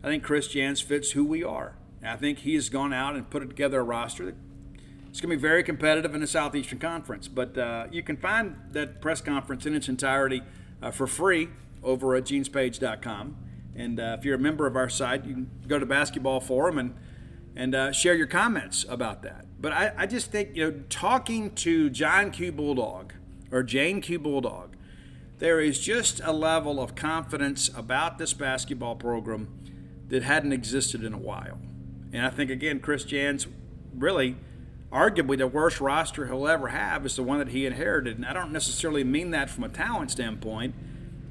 I think Chris Jans fits who we are. I think he has gone out and put together a roster that it's going to be very competitive in the Southeastern Conference. But you can find that press conference in its entirety for free over at genespage.com. And if you're a member of our site, you can go to Basketball Forum and share your comments about that. But I just think, talking to John Q. Bulldog or Jane Q. Bulldog, there is just a level of confidence about this basketball program that hadn't existed in a while. And I think, again, Chris Jans, really, arguably the worst roster he'll ever have is the one that he inherited. And I don't necessarily mean that from a talent standpoint,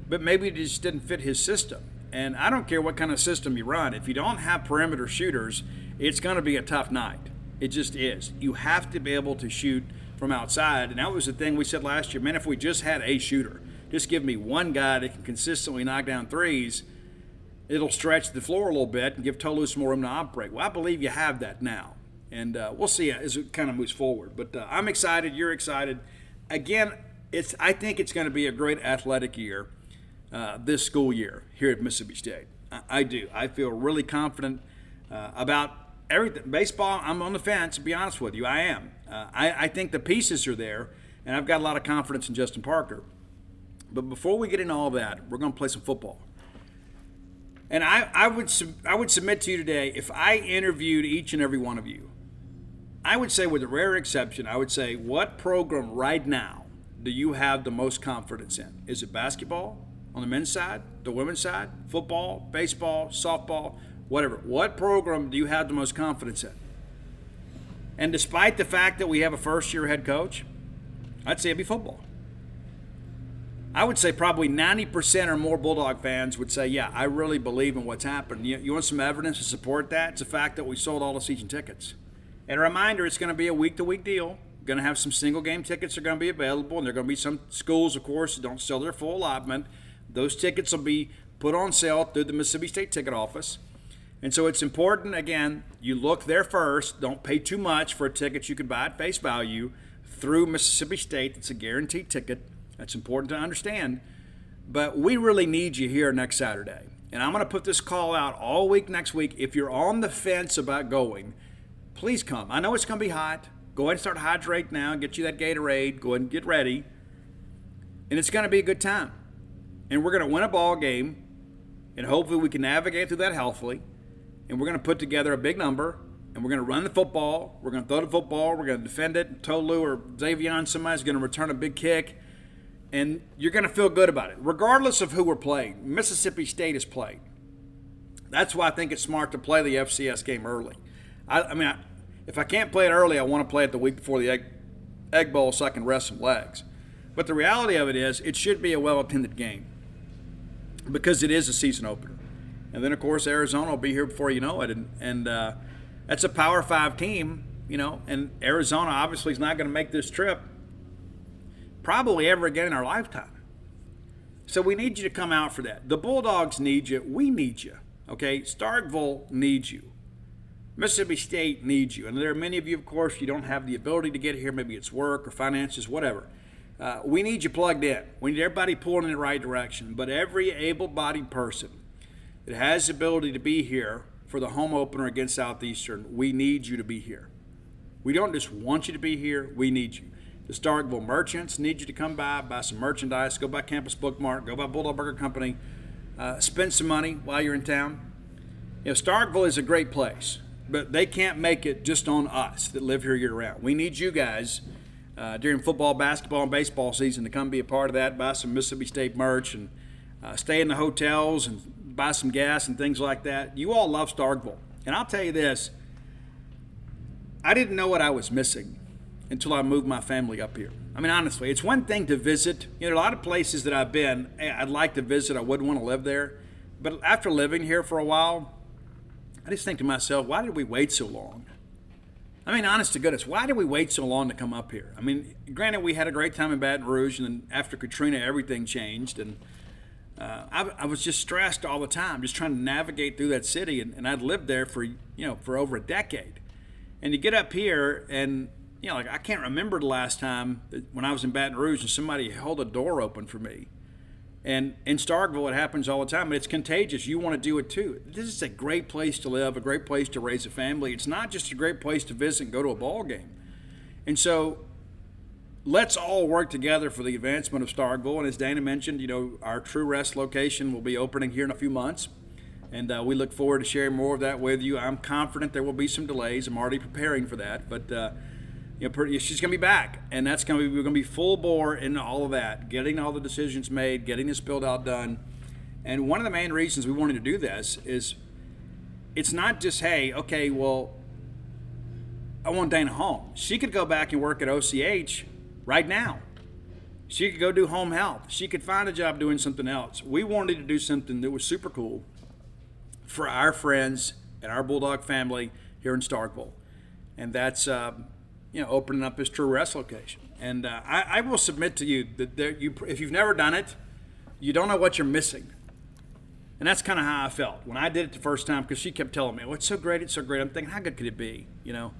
but maybe it just didn't fit his system. And I don't care what kind of system you run. If you don't have perimeter shooters, it's going to be a tough night. It just is. You have to be able to shoot from outside. And that was the thing we said last year. Man, if we just had a shooter, just give me one guy that can consistently knock down threes, it'll stretch the floor a little bit and give Tolu some more room to operate. Well, I believe you have that now. And we'll see as it kind of moves forward. But I'm excited. You're excited. Again, I think it's going to be a great athletic year this school year here at Mississippi State. I do. I feel really confident about everything. Baseball, I'm on the fence, to be honest with you. I am. I think the pieces are there, and I've got a lot of confidence in Justin Parker. But before we get into all that, we're going to play some football. And I would submit to you today, if I interviewed each and every one of you, I would say, with a rare exception, I would say, what program right now do you have the most confidence in? Is it basketball on the men's side, the women's side, football, baseball, softball, whatever? What program do you have the most confidence in? And despite the fact that we have a first-year head coach, I'd say it'd be football. I would say probably 90% or more Bulldog fans would say, yeah, I really believe in what's happened. You want some evidence to support that? It's the fact that we sold all the season tickets. And a reminder, it's going to be a week-to-week deal. We're going to have some single-game tickets that are going to be available, and there are going to be some schools, of course, that don't sell their full allotment. Those tickets will be put on sale through the Mississippi State ticket office. And so it's important, again, you look there first. Don't pay too much for a ticket you could buy at face value through Mississippi State. It's a guaranteed ticket. That's important to understand. But we really need you here next Saturday. And I'm going to put this call out all week next week. If you're on the fence about going, please come. I know it's going to be hot. Go ahead and start hydrate now. Get you that Gatorade. Go ahead and get ready. And it's going to be a good time. And we're going to win a ball game. And hopefully we can navigate through that healthily. And we're going to put together a big number. And we're going to run the football. We're going to throw the football. We're going to defend it. Tolu or Xavion, somebody's going to return a big kick. And you're going to feel good about it, regardless of who we're playing. Mississippi State is playing. That's why I think it's smart to play the FCS game early. If I can't play it early, I want to play it the week before the Egg Bowl so I can rest some legs. But the reality of it is, it should be a well-attended game because it is a season opener. And then, of course, Arizona will be here before you know it. And that's a Power 5 team, and Arizona obviously is not going to make this trip probably ever again in our lifetime. So we need you to come out for that. The Bulldogs need you. We need you. Okay? Starkville needs you. Mississippi State needs you. And there are many of you, of course, you don't have the ability to get here. Maybe it's work or finances, whatever. We need you plugged in. We need everybody pulling in the right direction. But every able-bodied person that has the ability to be here for the home opener against Southeastern, we need you to be here. We don't just want you to be here. We need you. The Starkville merchants need you to come buy some merchandise, go by Campus Bookmark, go by Bulldog Burger Company, spend some money while you're in town. Starkville is a great place, but they can't make it just on us that live here year-round. We need you guys during football, basketball, and baseball season to come be a part of that, buy some Mississippi State merch, and stay in the hotels and buy some gas and things like that. You all love Starkville. And I'll tell you this, I didn't know what I was missing until I moved my family up here. I mean, honestly, it's one thing to visit. A lot of places that I've been, I'd like to visit. I wouldn't want to live there. But after living here for a while, I just think to myself, why did we wait so long? I mean, honest to goodness, why did we wait so long to come up here? I mean, granted, we had a great time in Baton Rouge, and then after Katrina, everything changed. And I was just stressed all the time, just trying to navigate through that city. And I'd lived there for over a decade. And you get up here and, I can't remember the last time when I was in Baton Rouge and somebody held a door open for me. And in Starkville, it happens all the time, but it's contagious. You want to do it too. This is a great place to live, a great place to raise a family. It's not just a great place to visit and go to a ball game. And so let's all work together for the advancement of Starkville. And as Dana mentioned, our True Rest location will be opening here in a few months. And we look forward to sharing more of that with you. I'm confident there will be some delays. I'm already preparing for that. But she's going to be back, and we're going to be full bore in all of that, getting all the decisions made, getting this build-out done. And one of the main reasons we wanted to do this is it's not just, hey, okay, well, I want Dana home. She could go back and work at OCH right now. She could go do home health. She could find a job doing something else. We wanted to do something that was super cool for our friends and our Bulldog family here in Starkville. And that's opening up this True Rest location. And I will submit to you that if you've never done it, you don't know what you're missing. And that's kind of how I felt when I did it the first time, because she kept telling me, oh, it's so great, it's so great. I'm thinking, how good could it be, And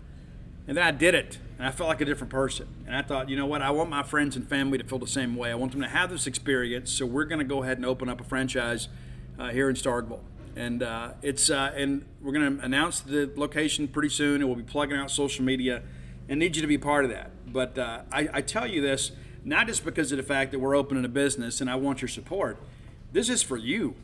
then I did it, and I felt like a different person. And I thought, you know what, I want my friends and family to feel the same way. I want them to have this experience, so we're going to go ahead and open up a franchise here in Starkville. And and we're going to announce the location pretty soon, and we'll be plugging out social media and need you to be part of that. But I tell you this, not just because of the fact that we're opening a business and I want your support. This is for you,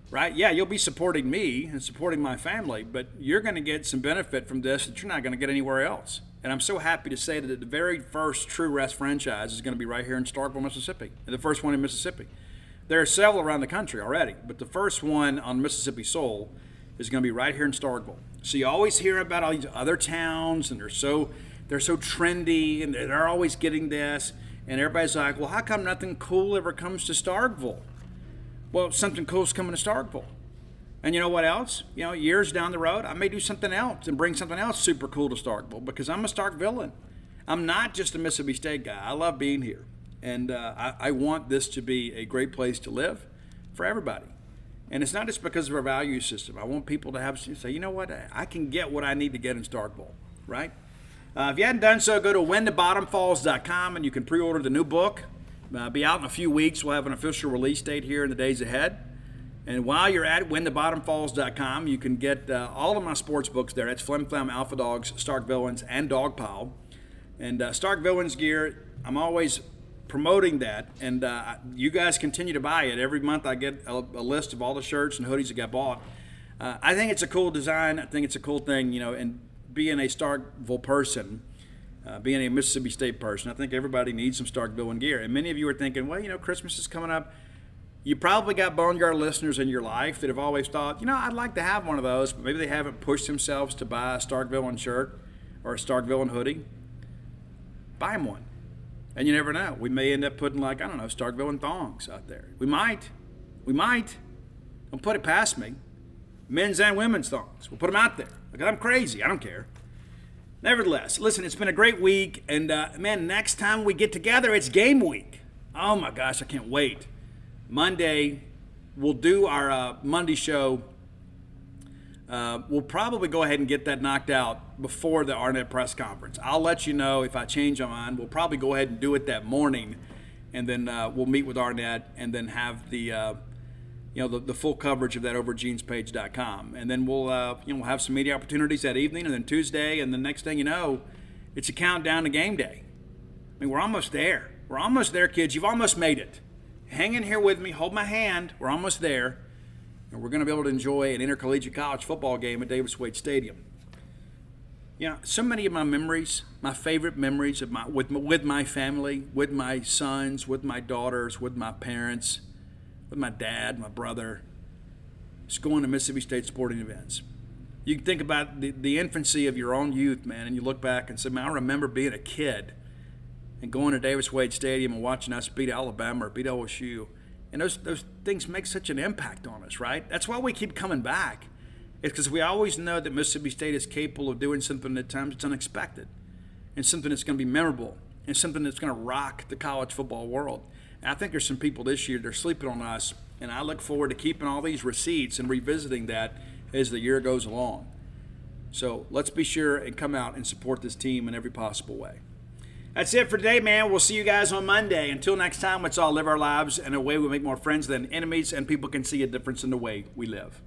right? Yeah, you'll be supporting me and supporting my family, but you're going to get some benefit from this that you're not going to get anywhere else. And I'm so happy to say that the very first True Rest franchise is going to be right here in Starkville, Mississippi, and the first one in Mississippi. There are several around the country already, but the first one on Mississippi soil is going to be right here in Starkville. So you always hear about all these other towns, and they're so trendy, and they're always getting this, and everybody's like, well, how come nothing cool ever comes to Starkville? Well, something cool's coming to Starkville. And you know what else? Years down the road, I may do something else and bring something else super cool to Starkville, because I'm a Starkvillian. I'm not just a Mississippi State guy. I love being here. And I want this to be a great place to live for everybody. And it's not just because of our value system. I want people to say, you know what, I can get what I need to get in Starkville, right? If you hadn't done so, go to whenthebottomfalls.com and you can pre-order the new book. Be out in a few weeks. We'll have an official release date here in the days ahead. And while you're at whenthebottomfalls.com, you can get all of my sports books there. That's Flim Flam, Alpha Dogs, Stark Villains, and Dogpile. And Stark Villains gear, I'm always promoting that, and you guys continue to buy it. Every month I get a list of all the shirts and hoodies that got bought. I think it's a cool design. I think it's a cool thing, and being a Starkville person, being a Mississippi State person, I think everybody needs some Starkville gear. And many of you are thinking, well, Christmas is coming up. You probably got Boneyard listeners in your life that have always thought, I'd like to have one of those, but maybe they haven't pushed themselves to buy a Starkville shirt or a Starkville hoodie. Buy them one. And you never know. We may end up putting Starkville thongs out there. We might. Don't put it past me. Men's and women's thongs. We'll put them out there. I'm crazy. I don't care. Nevertheless, listen, it's been a great week. And, man, next time we get together, it's game week. Oh, my gosh, I can't wait. Monday, we'll do our Monday show. We'll probably go ahead and get that knocked out before the Arnett press conference. I'll let you know if I change my mind. We'll probably go ahead and do it that morning, and then we'll meet with Arnett and then have the full coverage of that over at genespage.com. And then we'll have some media opportunities that evening, and then Tuesday, and the next thing you know, it's a countdown to game day. I mean, we're almost there. We're almost there, kids. You've almost made it. Hang in here with me. Hold my hand. We're almost there. And we're going to be able to enjoy an intercollegiate college football game at Davis Wade Stadium. So many of my memories, my favorite memories of with my family, with my sons, with my daughters, with my parents, with my dad, my brother, is going to Mississippi State sporting events. You can think about the infancy of your own youth, man, and you look back and say, man, I remember being a kid and going to Davis Wade Stadium and watching us beat Alabama or beat LSU. And those things make such an impact on us, right? That's why we keep coming back. It's because we always know that Mississippi State is capable of doing something at times that's unexpected, and something that's going to be memorable, and something that's going to rock the college football world. And I think there's some people this year that are sleeping on us, and I look forward to keeping all these receipts and revisiting that as the year goes along. So let's be sure and come out and support this team in every possible way. That's it for today, man. We'll see you guys on Monday. Until next time, let's all live our lives in a way we make more friends than enemies, and people can see a difference in the way we live.